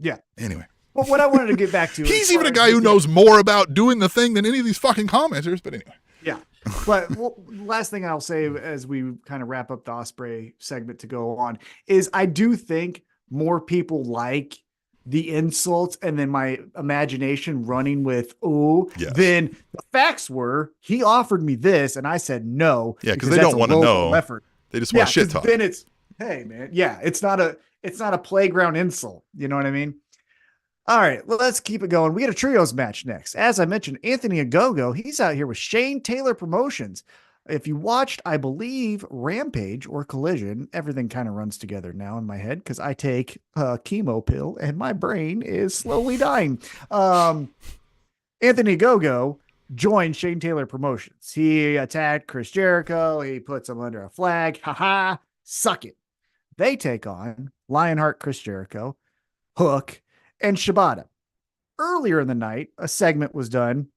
Yeah. Anyway. Well, what I wanted to get back to he's even a guy who knows more about doing the thing than any of these fucking commenters, but anyway. Yeah. But last thing I'll say as we kind of wrap up the Ospreay segment to go on is I do think more people like the insults and then my imagination running with, then the facts were, he offered me this and I said no. Yeah, because they don't want to know. Effort. They just want shit talk. Then it's, hey man, it's not a playground insult. You know what I mean? All right, well, let's keep it going. We got a trios match next. As I mentioned, Anthony Ogogo, he's out here with Shane Taylor Promotions. If you watched, I believe, Rampage or Collision, everything kind of runs together now in my head because I take a chemo pill and my brain is slowly dying. Anthony Ogogo joined Shane Taylor Promotions. He attacked Chris Jericho. He puts him under a flag. Ha-ha, suck it. They take on Lionheart Chris Jericho, Hook, and Shibata. Earlier in the night, a segment was done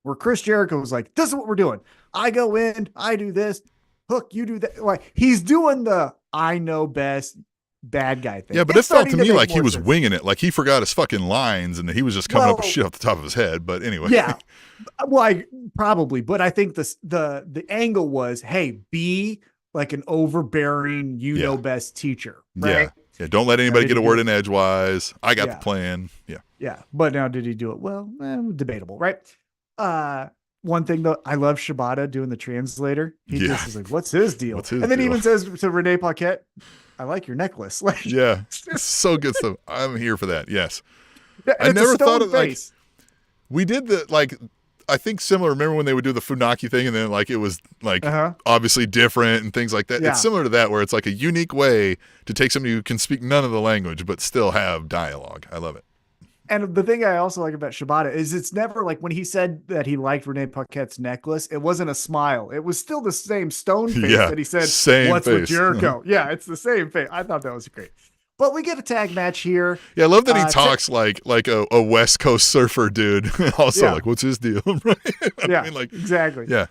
where Chris Jericho was like, this is what we're doing. I go in, I do this. Hook, you do that. Like, he's doing the I know best bad guy thing. Yeah, but it felt to me like he was winging it. Like he forgot his fucking lines and he was just coming up with shit off the top of his head. But anyway. Yeah. Well, probably. But I think the angle was, hey, be like an overbearing, best teacher. Right? Yeah, don't let anybody get a word in edgewise. I got the plan. Yeah. Yeah. But now did he do it? Well, debatable, right? One thing though, I love Shibata doing the translator. He just is like, what's his deal? And then he even says to Renee Paquette, I like your necklace. Like, yeah. It's so good stuff. I'm here for that. Yes. I never thought of like, we did I think similar. Remember when they would do the Funaki thing and then like it was like obviously different and things like that. Yeah. It's similar to that where it's like a unique way to take somebody who can speak none of the language but still have dialogue. I love it. And the thing I also like about Shibata is it's never like when he said that he liked Renee Paquette's necklace, it wasn't a smile. It was still the same stone face that he said, what's with Jericho? Yeah, it's the same face. I thought that was great. But we get a tag match here. Yeah, I love that he talks like a West Coast surfer dude. Also, like, what's his deal? Right? I mean, like, exactly. Yeah.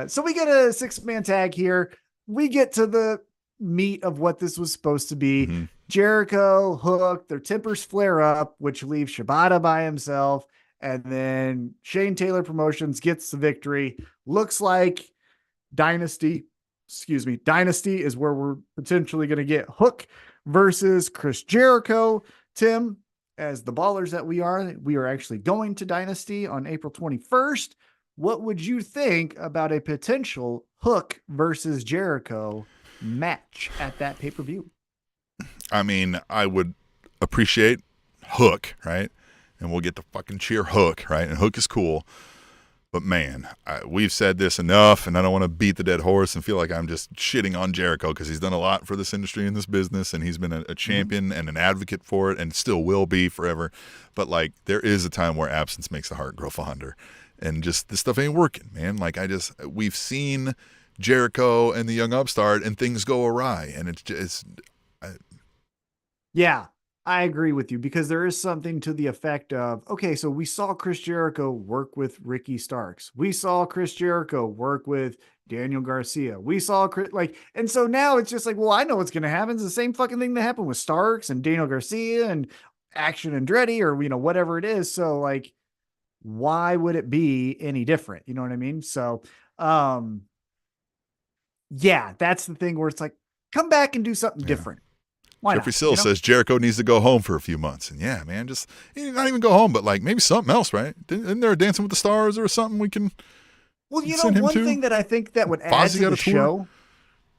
So we get a 6-man tag here. We get to the meat of what this was supposed to be. Mm-hmm. Jericho, Hook, their tempers flare up, which leaves Shibata by himself. And then Shane Taylor Promotions gets the victory. Looks like Dynasty Dynasty is where we're potentially going to get Hook versus Chris Jericho. Tim, as the ballers that we are actually going to Dynasty on April 21st. What would you think about a potential Hook versus Jericho match at that pay-per-view? I mean, I would appreciate Hook, right? And we'll get to fucking cheer Hook, right? And Hook is cool. But man, we've said this enough, and I don't want to beat the dead horse and feel like I'm just shitting on Jericho because he's done a lot for this industry and this business, and he's been a champion and an advocate for it and still will be forever. But, like, there is a time where absence makes the heart grow fonder. And just this stuff ain't working, man. Like, we've seen Jericho and the young upstart, and things go awry, and it's just... Yeah, I agree with you because there is something to the effect of, okay, so we saw Chris Jericho work with Ricky Starks. We saw Chris Jericho work with Daniel Garcia. We saw and so now it's just like, well, I know what's going to happen. It's the same fucking thing that happened with Starks and Daniel Garcia and Action Andretti or, whatever it is. So, like, why would it be any different? You know what I mean? So, yeah, that's the thing where it's like, come back and do something different. Why Jeffrey not? Sill says Jericho needs to go home for a few months. And yeah, man, just not even go home, but like maybe something else, right? Isn't there a Dancing with the Stars or something we can Well, send him one to? thing that I think that would add to the show,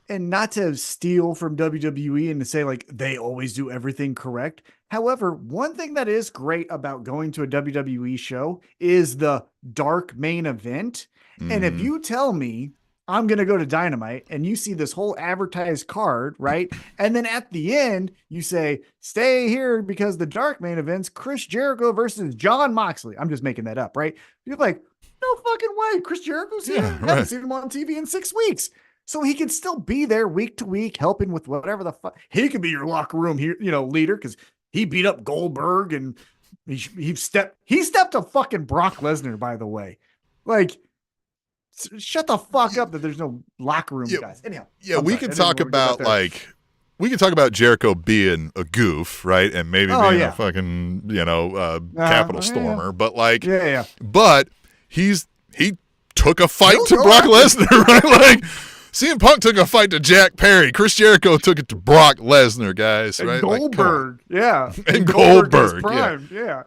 and not to steal from WWE and to say like they always do everything correct. However, one thing that is great about going to a WWE show is the dark main event. And if you tell me I'm going to go to Dynamite and you see this whole advertised card, right? And then at the end, you say, stay here because the dark main event's Chris Jericho versus John Moxley. I'm just making that up, right? You're like, no fucking way. Chris Jericho's here. I haven't seen him on TV in 6 weeks. So he can still be there week to week, helping with whatever the fuck. He could be your locker room here, leader, because he beat up Goldberg and he stepped to fucking Brock Lesnar, by the way. Like, shut the fuck up that there's no locker room guys. Anyhow. We can talk about Jericho being a goof, right? And maybe being a fucking, Capital Stormer. But but he took a fight to Brock Lesnar, right? Like CM Punk took a fight to Jack Perry. Chris Jericho took it to Brock Lesnar, guys, and right? Goldberg, And Goldberg, prime, yeah.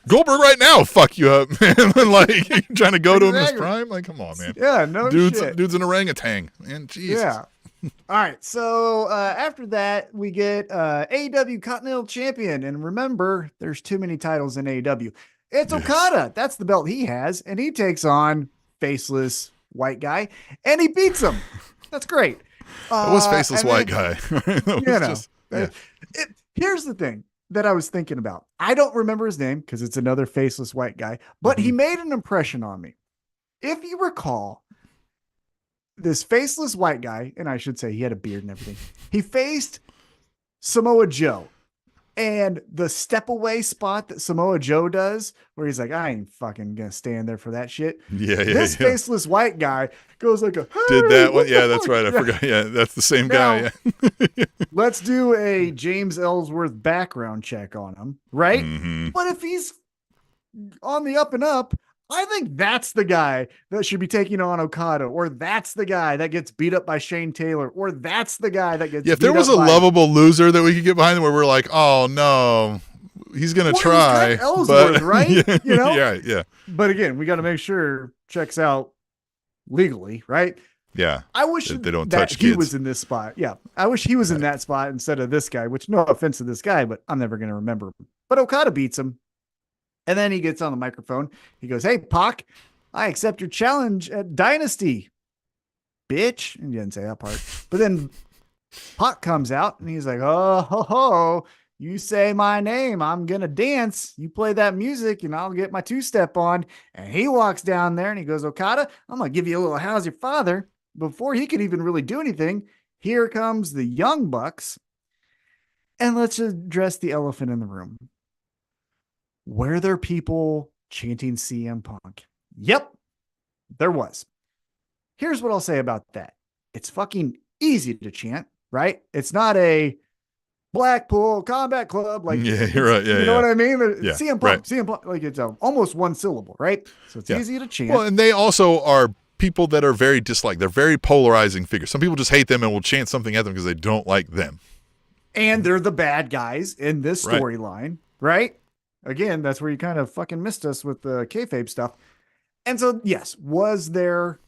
Goldberg right now, fuck you up, man. Like, you're trying to go to him in his prime? Like, come on, man. Yeah, no shit. Dude's an orangutan, man. Jesus. Yeah. All right. So after that, we get AEW Continental Champion. And remember, there's too many titles in AEW. It's Okada. That's the belt he has. And he takes on faceless white guy. And he beats him. That's great. It was faceless white guy. Here's the thing that I was thinking about. I don't remember his name because it's another faceless white guy, but he made an impression on me. If you recall, this faceless white guy, and I should say he had a beard and everything, he faced Samoa Joe. And the step away spot that Samoa Joe does, where he's like, I ain't fucking gonna stand there for that shit. This faceless white guy goes like, hey, did that one? Yeah, that's right. I forgot. Yeah, that's the same guy. Yeah. Let's do a James Ellsworth background check on him, right? But if he's on the up and up, I think that's the guy that should be taking on Okada, or that's the guy that gets beat up by Shane Taylor, or that's the guy that gets if there was a lovable loser that we could get behind where we're like, oh no, he's gonna try. Ellsworth, right? Yeah. But again, we got to make sure checks out legally, right? Yeah. I wish they don't that touch kids. He was in this spot. Yeah. I wish he was in that spot instead of this guy, which no offense to this guy, but I'm never going to remember him. But Okada beats him. And then he gets on the microphone. He goes, hey, Pac, I accept your challenge at Dynasty, bitch. And he didn't say that part. But then Pac comes out and he's like, oh, ho, ho. You say my name, I'm going to dance. You play that music and I'll get my two-step on. And he walks down there and he goes, Okada, I'm going to give you a little how's your father. Before he could even really do anything, here comes the Young Bucks. And let's address the elephant in the room. Were there people chanting CM Punk? Yep, there was. Here's what I'll say about that. It's fucking easy to chant, right? It's not a Blackpool Combat Club. Like, yeah, you're right. Yeah, you know what I mean? Yeah, CM Punk, right. CM Punk, like it's almost one syllable, right? So it's easy to chant. Well, and they also are people that are very disliked. They're very polarizing figures. Some people just hate them and will chant something at them because they don't like them. And they're the bad guys in this storyline, right? Again, that's where you kind of fucking missed us with the kayfabe stuff. And so, yes, was there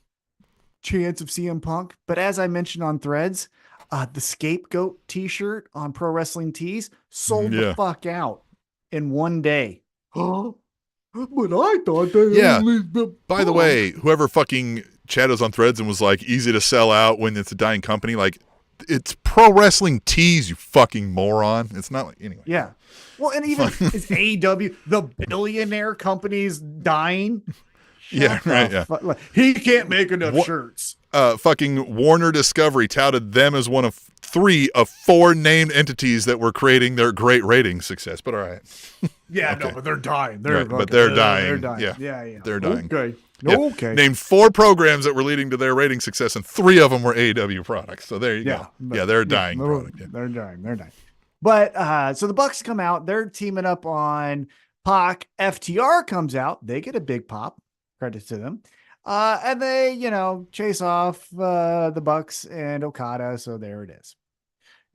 chance of CM Punk? But as I mentioned on Threads, the Scapegoat t-shirt on Pro Wrestling Tees sold the fuck out in one day. Oh, but I thought they By the way, whoever fucking chatters on Threads and was like, easy to sell out when it's a dying company, like, it's Pro Wrestling Tees, you fucking moron. It's not like, anyway. Yeah. Well, and even is AEW, the billionaire company's dying? He can't make enough shirts. Fucking Warner Discovery touted them as one of 3 of 4 named entities that were creating their great rating success. But all right. But they're dying. They're dying. They're dying. Yeah. They're dying. Okay. Yeah. Okay. Named 4 programs that were leading to their rating success, and 3 of them were AEW products. So there you go. Yeah, they're a dying product. Yeah. They're dying. But so the Bucks come out. They're teaming up on Pac. FTR comes out. They get a big pop. Credit to them. And they, chase off the Bucks and Okada. So there it is.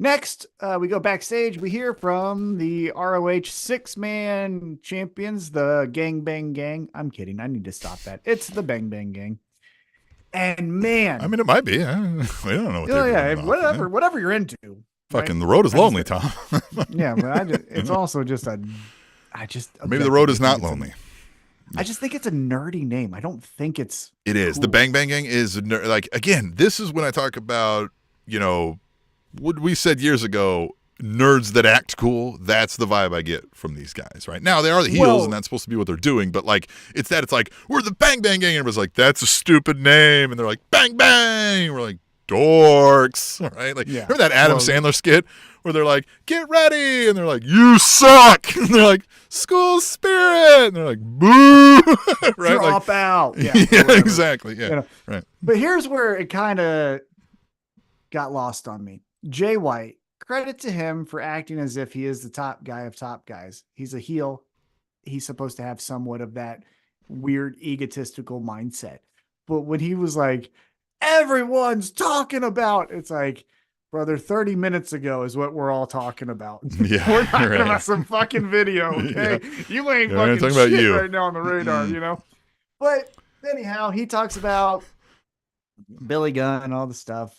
Next, we go backstage. We hear from the ROH 6-man champions, the Gang Bang Gang. I'm kidding. I need to stop that. It's the Bang Bang Gang. And man, I mean, it might be. We don't know what they're whatever you're into. Fucking right? The road is lonely, Tom. Yeah, but it's also just maybe the road is not lonely. I just think it's a nerdy name. I don't think it is. Cool. The Bang Bang Gang is like, again, this is when I talk about, what we said years ago, nerds that act cool. That's the vibe I get from these guys right now. They are the heels and that's supposed to be what they're doing. But like, it's like, we're the Bang Bang Gang. And everybody's like, that's a stupid name. And they're like, bang, bang. And we're like, dorks. Right. Like, remember that Adam Sandler skit where they're like, get ready. And they're like, you suck. And they're like, school spirit. And they're like, boo. Right. Drop out. Yeah. Exactly. Yeah. Right. But here's where it kind of got lost on me. Jay White, credit to him for acting as if he is the top guy of top guys. He's a heel. He's supposed to have somewhat of that weird egotistical mindset. But when he was like, everyone's talking about, it's like, brother, 30 minutes ago is what we're all talking about. Yeah, we're talking about some fucking video, okay? Yeah. You ain't fucking talking about shit right now on the radar, But anyhow, he talks about Billy Gunn and all the stuff.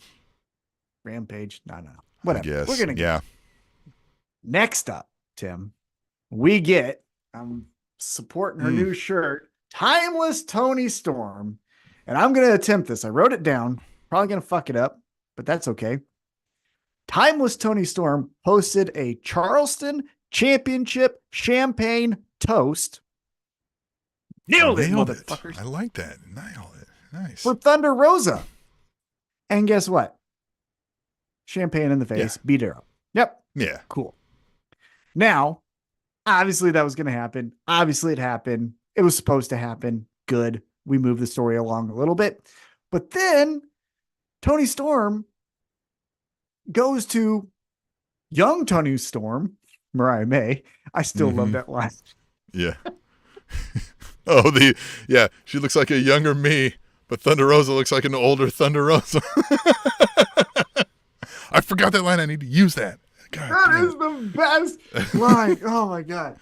Rampage. No. Whatever. We're going to go. Next up, Tim, we get, I'm supporting her new shirt, Timeless Tony Storm. And I'm going to attempt this. I wrote it down. Probably going to fuck it up, but that's okay. Timeless Tony Storm posted a Charleston Championship champagne toast. Nailed it, motherfuckers. I like that. Nailed it. Nice. For Thunder Rosa. And guess what? Champagne in the face. Beat her up. Yep. Yeah. Cool. Now, obviously that was going to happen. Obviously it happened. It was supposed to happen. Good. We moved the story along a little bit. But then Tony Storm goes to young Tony Storm, Mariah May. I still love that line. Yeah. She looks like a younger me, but Thunder Rosa looks like an older Thunder Rosa. I forgot that line. I need to use that. God, that is the best line. Oh my God.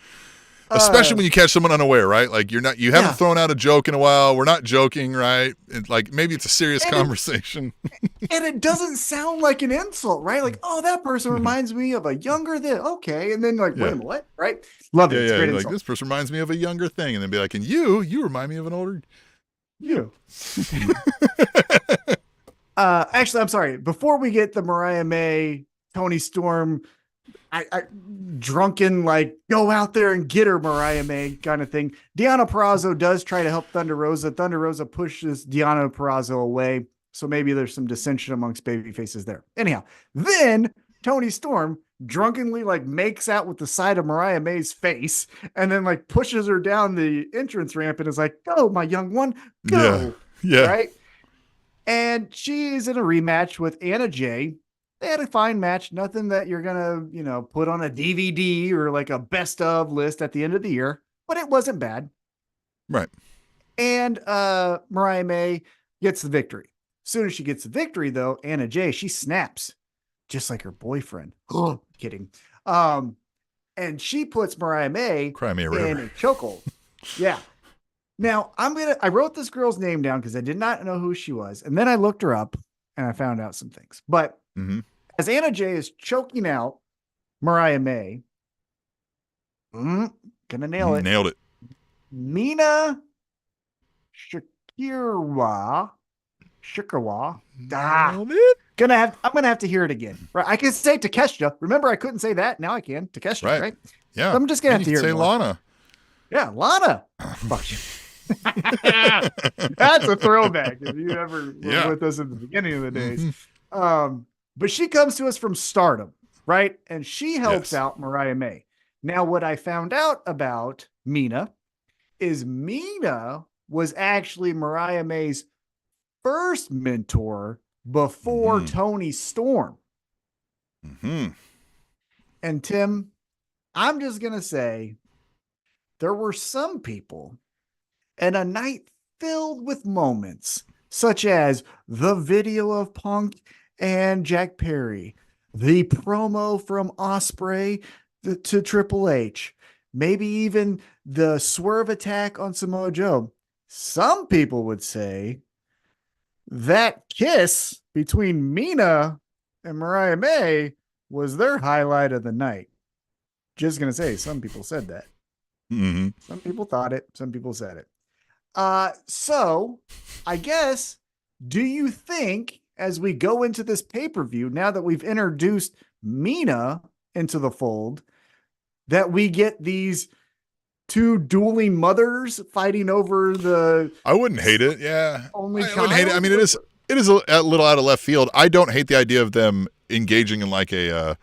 Especially when you catch someone unaware, right? Like you haven't thrown out a joke in a while. We're not joking, right? Like maybe it's a serious conversation. And it doesn't sound like an insult, right? Like, oh, that person reminds me of a younger than okay. And then like, wait a minute, what? Right? Love it. It's great like this person reminds me of a younger thing. And then be like, and you remind me of an older you. Actually, I'm sorry. Before we get the Mariah May, Tony Storm, I drunken, like, go out there and get her, Mariah May kind of thing. Deonna Purrazzo does try to help Thunder Rosa. Thunder Rosa pushes Deonna Purrazzo away. So maybe there's some dissension amongst baby faces there. Anyhow, then Tony Storm drunkenly like makes out with the side of Mariah May's face and then like pushes her down the entrance ramp and is like, go, my young one, go. Yeah. Right. And she's in a rematch with Anna Jay. They had a fine match. Nothing that you're going to, put on a DVD or like a best of list at the end of the year, but it wasn't bad. Right. And Mariah May gets the victory. As soon as she gets the victory, though, Anna Jay, she snaps just like her boyfriend. Oh, kidding. And she puts Mariah May Cry me a in river. a chokehold. Yeah. Now I wrote this girl's name down because I did not know who she was. And then I looked her up and I found out some things. But as Anna Jay is choking out Mariah May, gonna nail it. Nailed it. Mina Shakirwa. Nailed it. I'm gonna have to hear it again. Right. I can say Takeshita. Remember, I couldn't say that. Now I can. Takeshita, right? Yeah. So I'm just gonna have to hear say it. Lana. Yeah, Lana. Fuck you. That's a throwback if you ever were with us at the beginning of the days. But she comes to us from Stardom, right? And she helps out Mariah May. Now, what I found out about Mina is Mina was actually Mariah May's first mentor before Tony Storm. And Tim, I'm just going to say there were some people and a night filled with moments such as the video of Punk and Jack Perry, the promo from Ospreay to Triple H, maybe even the swerve attack on Samoa Joe. Some people would say that kiss between Mina and Mariah May was their highlight of the night. Just going to say, some people said that. Some people thought it. Some people said it. So I guess, do you think as we go into this pay-per-view, now that we've introduced Mina into the fold, that we get these two dueling mothers fighting over the... I wouldn't hate it. Yeah. I wouldn't hate it. I mean, it is a little out of left field. I don't hate the idea of them engaging in like a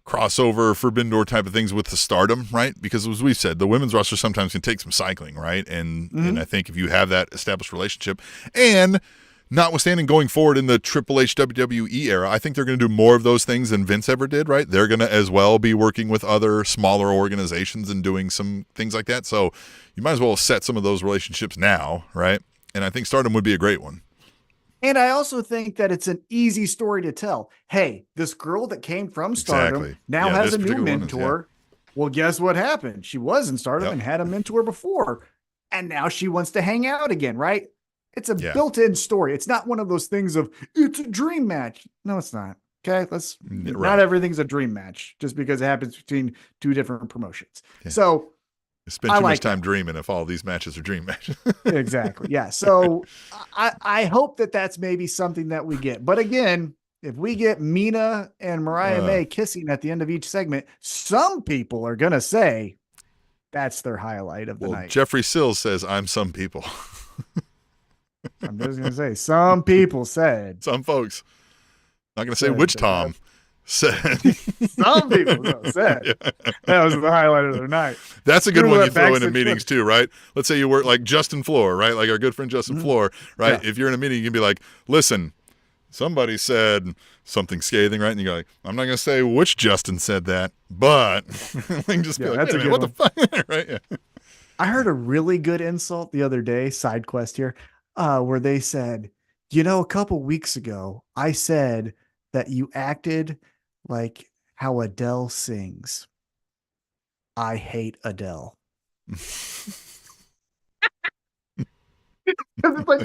crossover Forbidden Door type of things with the Stardom, right? Because as we've said, the women's roster sometimes can take some cycling, right? And I think if you have that established relationship, and notwithstanding going forward in the Triple H WWE era, I think they're going to do more of those things than Vince ever did, right? They're going to as well be working with other smaller organizations and doing some things like that. So you might as well set some of those relationships now, right? And I think Stardom would be a great one. And I also think that it's an easy story to tell. Hey, this girl that came from Stardom now has a new mentor. Well, guess what happened? She was in Stardom and had a mentor before, and now she wants to hang out again, right? It's a built-in story. It's not one of those things of, it's a dream match. No, it's not. Okay, not everything's a dream match just because it happens between two different promotions. Yeah. So spend too much time dreaming if all these matches are dream matches. Exactly. Yeah. So I hope that that's maybe something that we get. But again, if we get Mina and Mariah May kissing at the end of each segment, some people are going to say that's their highlight of the night. Jeffrey Sills says, I'm some people. I'm just going to say some people said. Some folks. Not going to say which Tom. Said. Some people said that was the highlight of the night. That's a good one you throw in meetings too, right? Let's say you work like Justin Floor, right? Like our good friend Justin Floor, right? Yeah. If you're in a meeting, you can be like, listen, somebody said something scathing, right? And you go like, I'm not going to say which Justin said that, but we can just be like, that's what the fuck, right? Yeah. I heard a really good insult the other day, side quest here, where they said, a couple weeks ago, I said that you acted like how Adele sings. I hate Adele. It's like,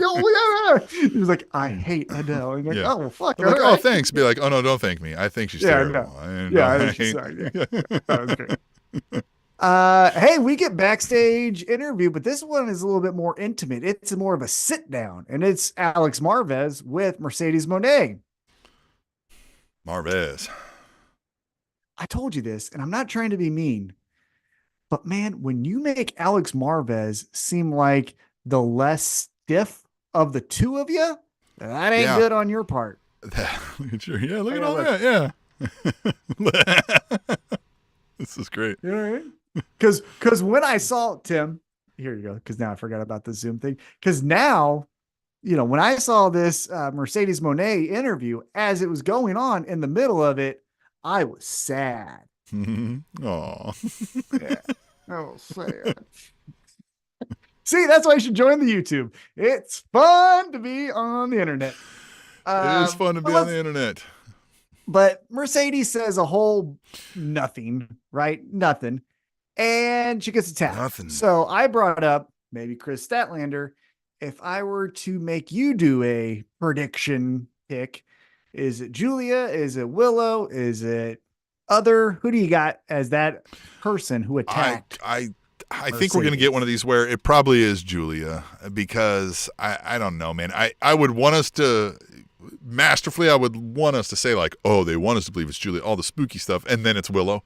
he was like, I hate Adele. And like, oh, well, fuck. Like, oh, thanks. Be like, oh, no, don't thank me. I think she's terrible. I think she's sorry. That was great. Hey, we get backstage interview, but this one is a little bit more intimate. It's more of a sit down, and it's Alex Marvez with Mercedes Moné. Marvez. I told you this, and I'm not trying to be mean, but man, when you make Alex Marvez seem like the less stiff of the two of you, that ain't good on your part. Look at all that. Yeah. This is great. You know what I mean? Because when I saw Tim, here you go, because now I forgot about the Zoom thing. Because now, when I saw this Mercedes Moné interview, as it was going on in the middle of it, I was sad. Aw. Yeah, I was sad. See, that's why you should join the YouTube. It's fun to be on the internet. It is fun to be on the internet. But Mercedes says a whole nothing, right? Nothing. And she gets attacked. Nothing. So I brought up maybe Chris Statlander. If I were to make you do a prediction pick, is it Julia? Is it Willow? Is it other? Who do you got as that person who attacked? I think we're going to get one of these where it probably is Julia, because I don't know, man. I would want us to masterfully, I would want us to say like, oh, they want us to believe it's Julia, all the spooky stuff, and then it's Willow,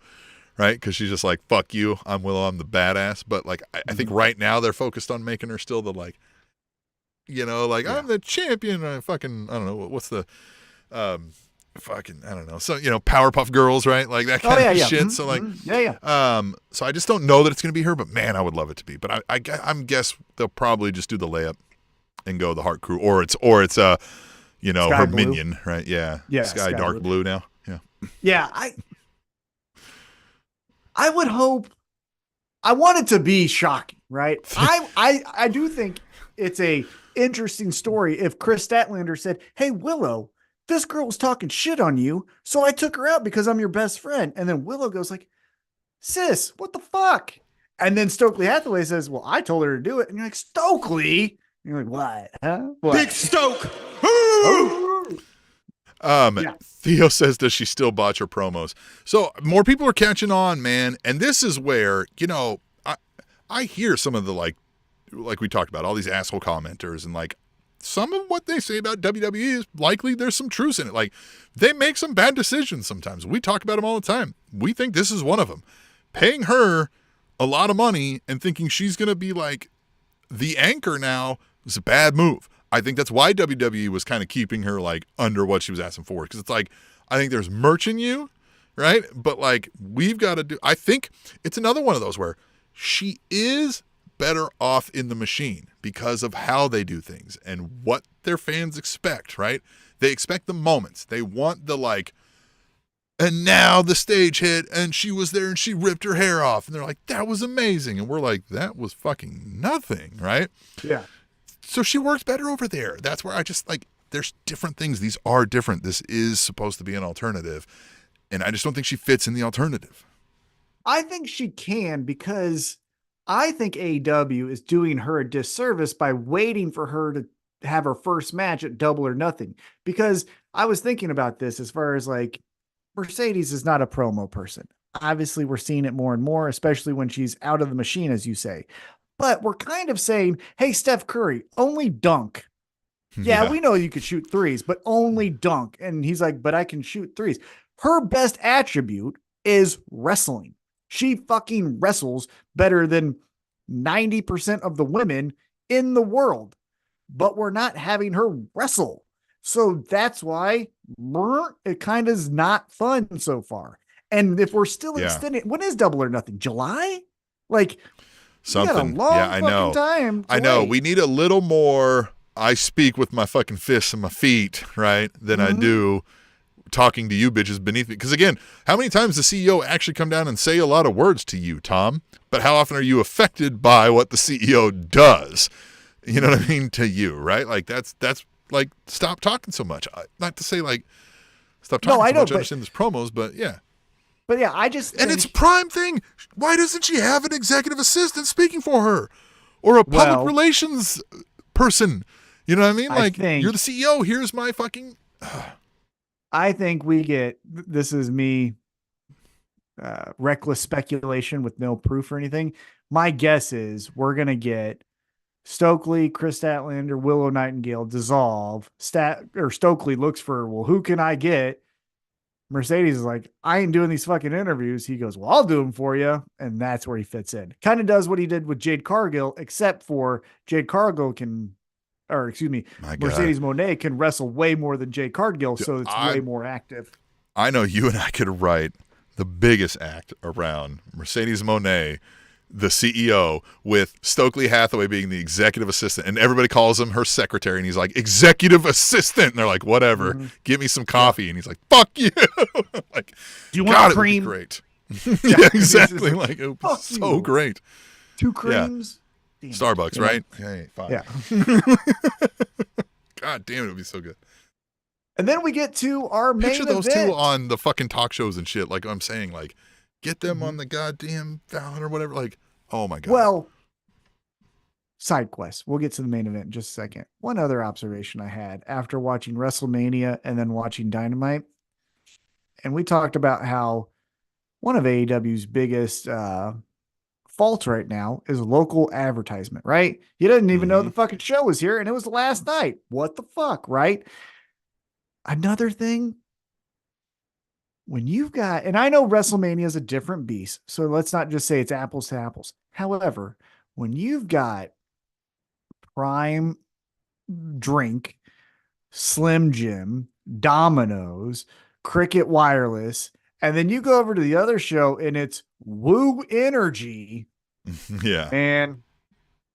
right? Because she's just like, fuck you, I'm Willow, I'm the badass. But like, I think right now they're focused on making her still the like, I'm the champion. I don't know, what's the I don't know. So, Powerpuff Girls, right? Like that kind of shit. So like, so I just don't know that it's going to be her, but man, I would love it to be. But I'm guess they'll probably just do the layup and go the Heart Crew, or it's Sky her Blue. Minion, right? Yeah. Sky Dark Blue now. Yeah. Yeah. I would hope, I want it to be shocking, right? I do think it's a interesting story if Chris Statlander said, hey, Willow, this girl was talking shit on you, so I took her out because I'm your best friend. And then Willow goes like, sis, what the fuck? And then Stokely Hathaway says, well, I told her to do it. And you're like, Stokely? And you're like, what? Huh? What? Big Stoke! Theo says, does she still botch her promos? So more people are catching on, man. And this is where, I hear some of the like we talked about, all these asshole commenters, and like, some of what they say about WWE is likely there's some truth in it. Like, they make some bad decisions sometimes. We talk about them all the time. We think this is one of them. Paying her a lot of money and thinking she's going to be like the anchor now is a bad move. I think that's why WWE was kind of keeping her like under what she was asking for. Because it's like, I think there's merch in you, right? But like, we've got to do, I think it's another one of those where she is better off in the machine because of how they do things and what their fans expect, right? They expect the moments. They want the like, and now the stage hit and she was there and she ripped her hair off. And they're like, that was amazing. And we're like, that was fucking nothing, right? Yeah. So she works better over there. That's where I just like, there's different things. These are different. This is supposed to be an alternative. And I just don't think she fits in the alternative. I think she can, because I think AEW is doing her a disservice by waiting for her to have her first match at Double or Nothing. Because I was thinking about this as far as like, Mercedes is not a promo person. Obviously, we're seeing it more and more, especially when she's out of the machine, as you say. But we're kind of saying, hey, Steph Curry, only dunk. Yeah, we know you could shoot threes, but only dunk. And he's like, but I can shoot threes. Her best attribute is wrestling. She fucking wrestles better than 90% of the women in the world, but we're not having her wrestle. So that's why it kind of is not fun so far. And if we're still extending, when is Double or Nothing? July? Like something. I know. I know. We need a little more. I speak with my fucking fists and my feet, right? Than I do talking to you bitches beneath me. Because again, how many times does the CEO actually come down and say a lot of words to you, Tom? But how often are you affected by what the CEO does? You know what I mean? To you, right? Like that's like, stop talking so much. Not to say like, stop talking so much. I understand this promos, but yeah. But yeah, I just and it's a prime thing. Why doesn't she have an executive assistant speaking for her, or a public relations person? You know what I mean? Like, you're the CEO. Here's my fucking. I think we get, this is me, reckless speculation with no proof or anything. My guess is we're going to get Stokely, Chris Statlander, Willow Nightingale dissolve. Stokely looks for, well, who can I get? Mercedes is like, I ain't doing these fucking interviews. He goes, well, I'll do them for you. And that's where he fits in. Kind of does what he did with Jade Cargill, except for Jade Cargill Mercedes Moné can wrestle way more than Jade Cargill. So it's way more active. I know you and I could write the biggest act around Mercedes Moné, the CEO, with Stokely Hathaway being the executive assistant, and everybody calls him her secretary, and he's like, executive assistant, and they're like, whatever, give me some coffee, and he's like, fuck you. Like, do you want cream? It would be great. Yeah, exactly. Like, it would be so great. 2 creams. Damn it, Starbucks, you know? right? Hey, fine. Yeah. God damn it would be so good. And then we get to our Picture main those event. two on the fucking talk shows and shit. Like I'm saying, like get them Mhm. on the goddamn Fallon or whatever. Like, oh my god. Well, side quest. We'll get to the main event in just a second. One other observation I had after watching WrestleMania and then watching Dynamite, and we talked about how one of AEW's biggest faults right now is local advertisement, right? You didn't even know the fucking show was here and it was the last night. What the fuck, right? Another thing, when you've got, and I know WrestleMania is a different beast, so let's not just say it's apples to apples. However, when you've got Prime Drink, Slim Jim, Domino's, Cricket Wireless, and then you go over to the other show and it's Woo Energy. Yeah. And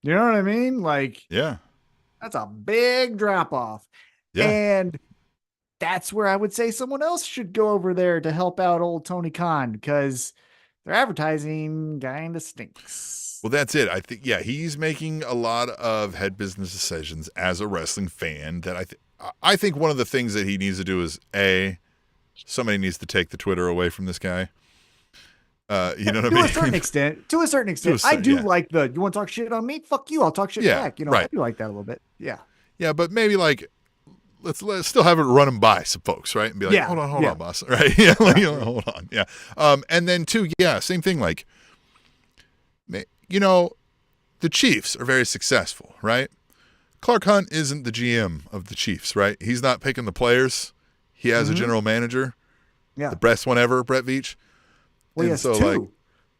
you know what I mean? Like, Yeah. that's a big drop off. Yeah. And that's where I would say someone else should go over there to help out old Tony Khan because their advertising kind of stinks. Well, that's it. I think, yeah, he's making a lot of head business decisions as a wrestling fan that I think one of the things that he needs to do is somebody needs to take the Twitter away from this guy. You know what I mean? To a certain extent, I do like you want to talk shit on me? Fuck you. I'll talk shit back. You know, right. I do like that a little bit. Yeah. Yeah, but maybe like let's still have it run him by some folks, right? And be like, hold on, boss, right? Yeah, like, hold on, yeah. And then too, yeah, same thing. Like, you know, the Chiefs are very successful, right? Clark Hunt isn't the GM of the Chiefs, right? He's not picking the players. He has a general manager. Yeah, the best one ever, Brett Veach. Well, yes, so two,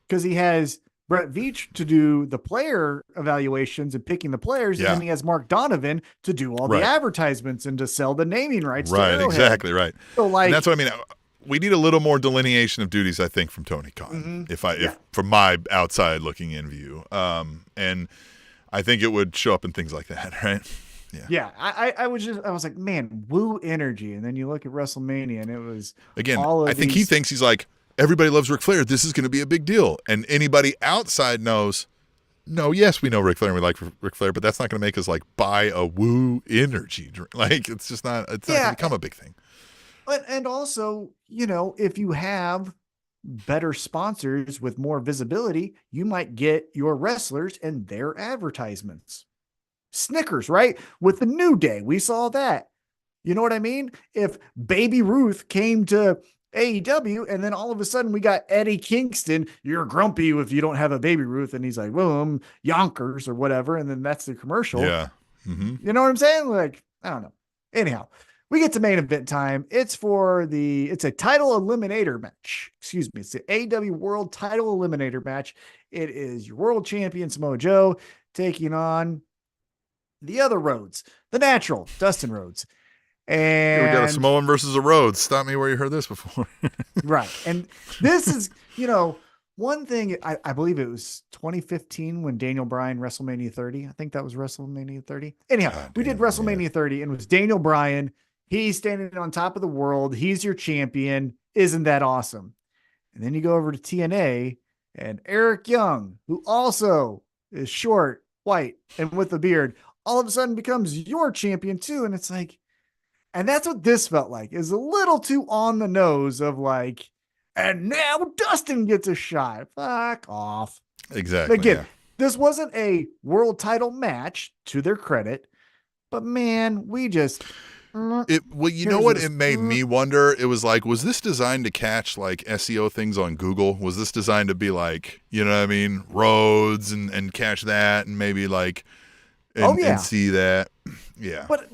because he has Brett Veach to do the player evaluations and picking the players, and then he has Mark Donovan to do all the advertisements and to sell the naming rights. Right, exactly, right. So, like, and that's what I mean. We need a little more delineation of duties, I think, from Tony Khan. If from my outside looking in view, and I think it would show up in things like that, right? Yeah. I was like, man, Woo Energy, and then you look at WrestleMania, and it was again. I think he thinks he's like, everybody loves Ric Flair. This is going to be a big deal. And anybody outside knows, no, yes, we know Ric Flair and we like Ric Flair, but that's not going to make us like buy a Woo Energy drink. Like, it's just not, it's not going to become a big thing. And also, you know, if you have better sponsors with more visibility, you might get your wrestlers and their advertisements. Snickers, right? With the New Day, we saw that. You know what I mean? If Baby Ruth came to AEW, and then all of a sudden we got Eddie Kingston. You're grumpy if you don't have a Baby Ruth, and he's like, "Well, Yonkers or whatever," and then that's the commercial. Yeah, you know what I'm saying? Like, I don't know. Anyhow, we get to main event time. It's a title eliminator match. Excuse me, it's the AEW World Title Eliminator match. It is your world champion Samoa Joe taking on the other Rhodes, the Natural, Dustin Rhodes. And we got a Samoan versus a Rhodes. Stop me where you heard this before. Right. And this is, you know, one thing, I believe it was 2015 when Daniel Bryan WrestleMania 30. I think that was WrestleMania 30. Anyhow, we did WrestleMania 30 and it was Daniel Bryan. He's standing on top of the world. He's your champion. Isn't that awesome? And then you go over to TNA and Eric Young, who also is short, white, and with a beard, all of a sudden becomes your champion too. And it's like, and that's what this felt like, is a little too on the nose of like, and now Dustin gets a shot. Fuck off. Exactly. Again, this wasn't a world title match to their credit, but man, we just. Well, you know what? It made me wonder. It was like, was this designed to catch like SEO things on Google? Was this designed to be like, you know what I mean? Roads and catch that and maybe like, and see that. Yeah. But,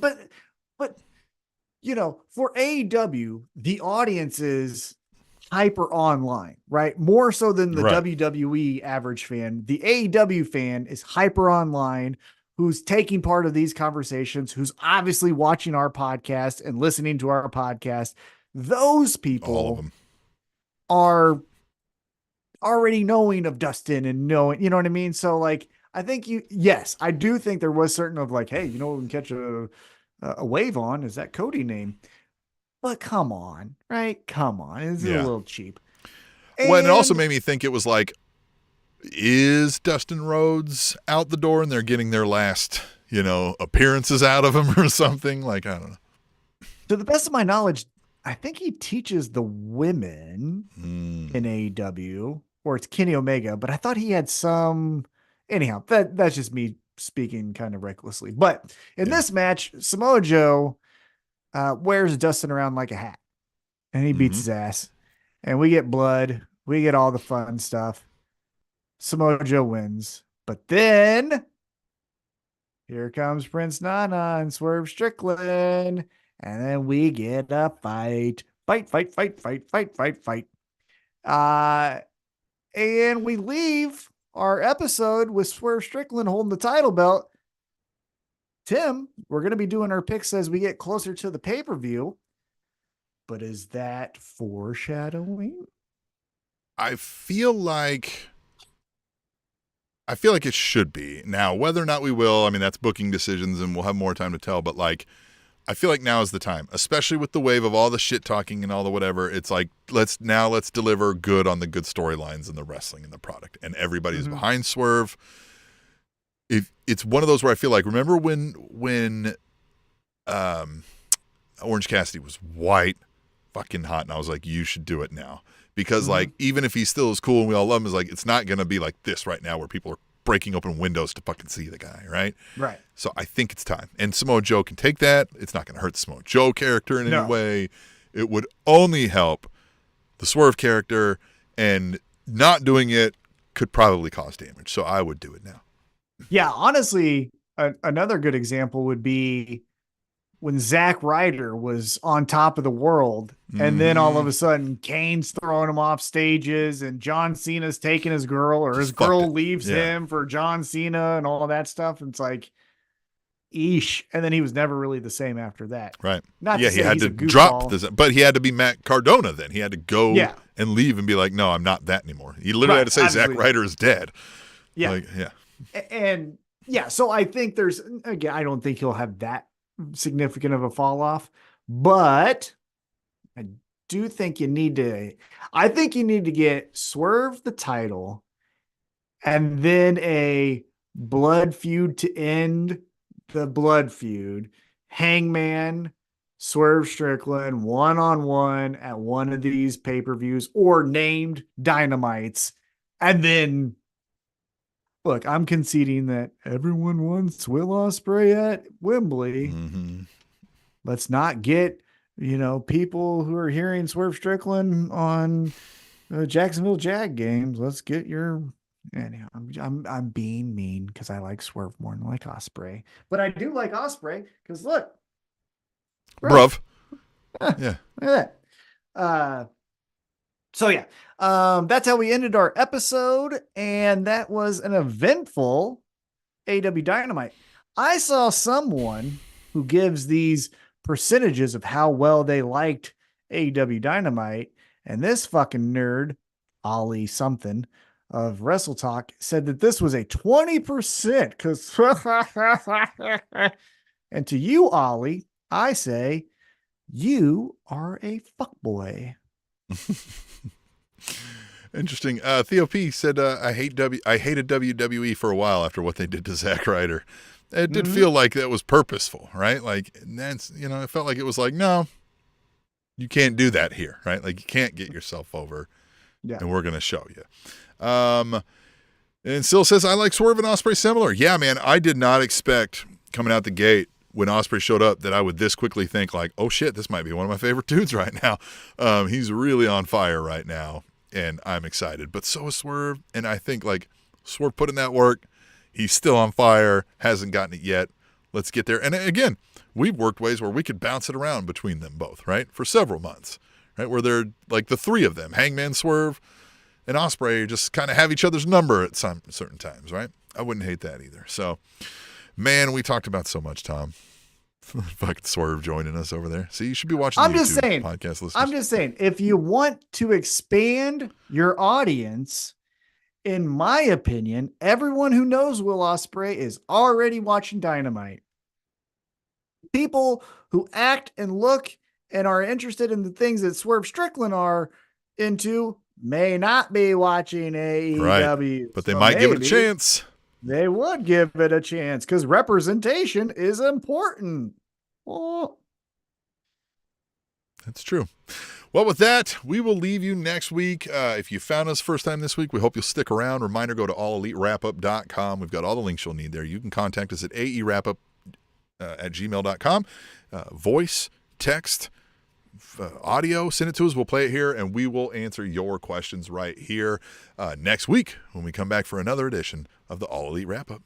you know, for AEW, the audience is hyper online, right? More so than the WWE average fan. The AEW fan is hyper online, who's taking part of these conversations, who's obviously watching our podcast and listening to our podcast. Those people, all of them, are already knowing of Dustin and knowing, you know what I mean? So like, I think I do think there was certain of like, hey, you know, we can catch a wave on, is that Cody name? But come on, right? Come on. It's a little cheap. Well, and it also made me think it was like, Is Dustin Rhodes out the door and they're getting their last, appearances out of him or something? Like, I don't know. To the best of my knowledge, I think he teaches the women in AEW, or it's Kenny Omega, but I thought he had some. Anyhow, that's just me speaking kind of recklessly. But in this match, Samoa Joe wears Dustin around like a hat, and he beats his ass. And we get blood. We get all the fun stuff. Samoa Joe wins. But then here comes Prince Nana and Swerve Strickland. And then we get a fight. Fight. And we leave our episode with Swerve Strickland holding the title belt. Tim, we're going to be doing our picks as we get closer to the pay-per-view. But is that foreshadowing? I feel like it should be. Now, whether or not we will, I mean, that's booking decisions and we'll have more time to tell, but like, I feel like now is the time, especially with the wave of all the shit talking and all the whatever. It's like, let's deliver good on the good storylines and the wrestling and the product. And everybody's behind Swerve. It's one of those where I feel like, remember when Orange Cassidy was white, fucking hot, and I was like, you should do it now. Because like, even if he still is cool and we all love him, it's like, it's not going to be like this right now where people are breaking open windows to fucking see the guy, right? Right. So I think it's time. And Samoa Joe can take that. It's not going to hurt the Samoa Joe character in any way. It would only help the Swerve character, and not doing it could probably cause damage. So I would do it now. Yeah, honestly, another good example would be when Zack Ryder was on top of the world, and then all of a sudden Kane's throwing him off stages and John Cena's taking his girl, or his girl leaves him for John Cena and all that stuff. And it's like, eesh. And then he was never really the same after that. Right. Not he had to drop this, but he had to be Matt Cardona then. He had to go and leave and be like, no, I'm not that anymore. He literally had to say Zack Ryder is dead. Yeah. Like, yeah. And so I think again, I don't think he'll have that significant of a fall off, but I do think you need to get Swerve the title and then a blood feud to end the blood feud. Hangman, Swerve Strickland, 1-on-1 at one of these pay-per-views or named Dynamites. And then, look, I'm conceding that everyone wants Will Ospreay at Wembley. Let's not get, people who are hearing Swerve Strickland on Jacksonville Jag games. Let's get your. Anyhow, I'm being mean because I like Swerve more than I like Ospreay, but I do like Ospreay because look, bruv. Yeah, look at that. So yeah, that's how we ended our episode, and that was an eventful AEW Dynamite. I saw someone who gives these percentages of how well they liked AEW Dynamite, and this fucking nerd, Ollie something of Wrestle Talk, said that this was a 20%. And to you, Ollie, I say you are a fuckboy. Interesting. Theo P said, I hated WWE for a while after what they did to Zack Ryder. It did feel like that was purposeful, right? Like, that's, it felt like it was like, no, you can't do that here, right? Like, you can't get yourself over, and we're going to show you. And Syl says, I like Swerve and Ospreay similar. Yeah, man, I did not expect coming out the gate when Ospreay showed up that I would this quickly think like, oh shit, this might be one of my favorite dudes right now. He's really on fire right now, and I'm excited. But so is Swerve, and I think like Swerve put in that work. He's still on fire, hasn't gotten it yet. Let's get there. And again, we've worked ways where we could bounce it around between them both, right? For several months, right? Where they're like the three of them, Hangman, Swerve, and Ospreay, just kind of have each other's number at some certain times, right? I wouldn't hate that either. So, man, we talked about so much, Tom. Fucking Swerve joining us over there. See, you should be watching the YouTube podcast listeners. I'm just saying, if you want to expand your audience, in my opinion, everyone who knows Will Ospreay is already watching Dynamite. People who act and look and are interested in the things that Swerve Strickland are into may not be watching AEW. Right. But they So might give it a maybe chance. They would give it a chance because representation is important. Oh. That's true. Well, with that, we will leave you next week. If you found us first time this week, we hope you'll stick around. Reminder, go to allelitewrapup.com. We've got all the links you'll need there. You can contact us at aewrapup at gmail.com. Voice, text, audio, send it to us. We'll play it here, and we will answer your questions right here next week when we come back for another edition of the All Elite Wrap-Up.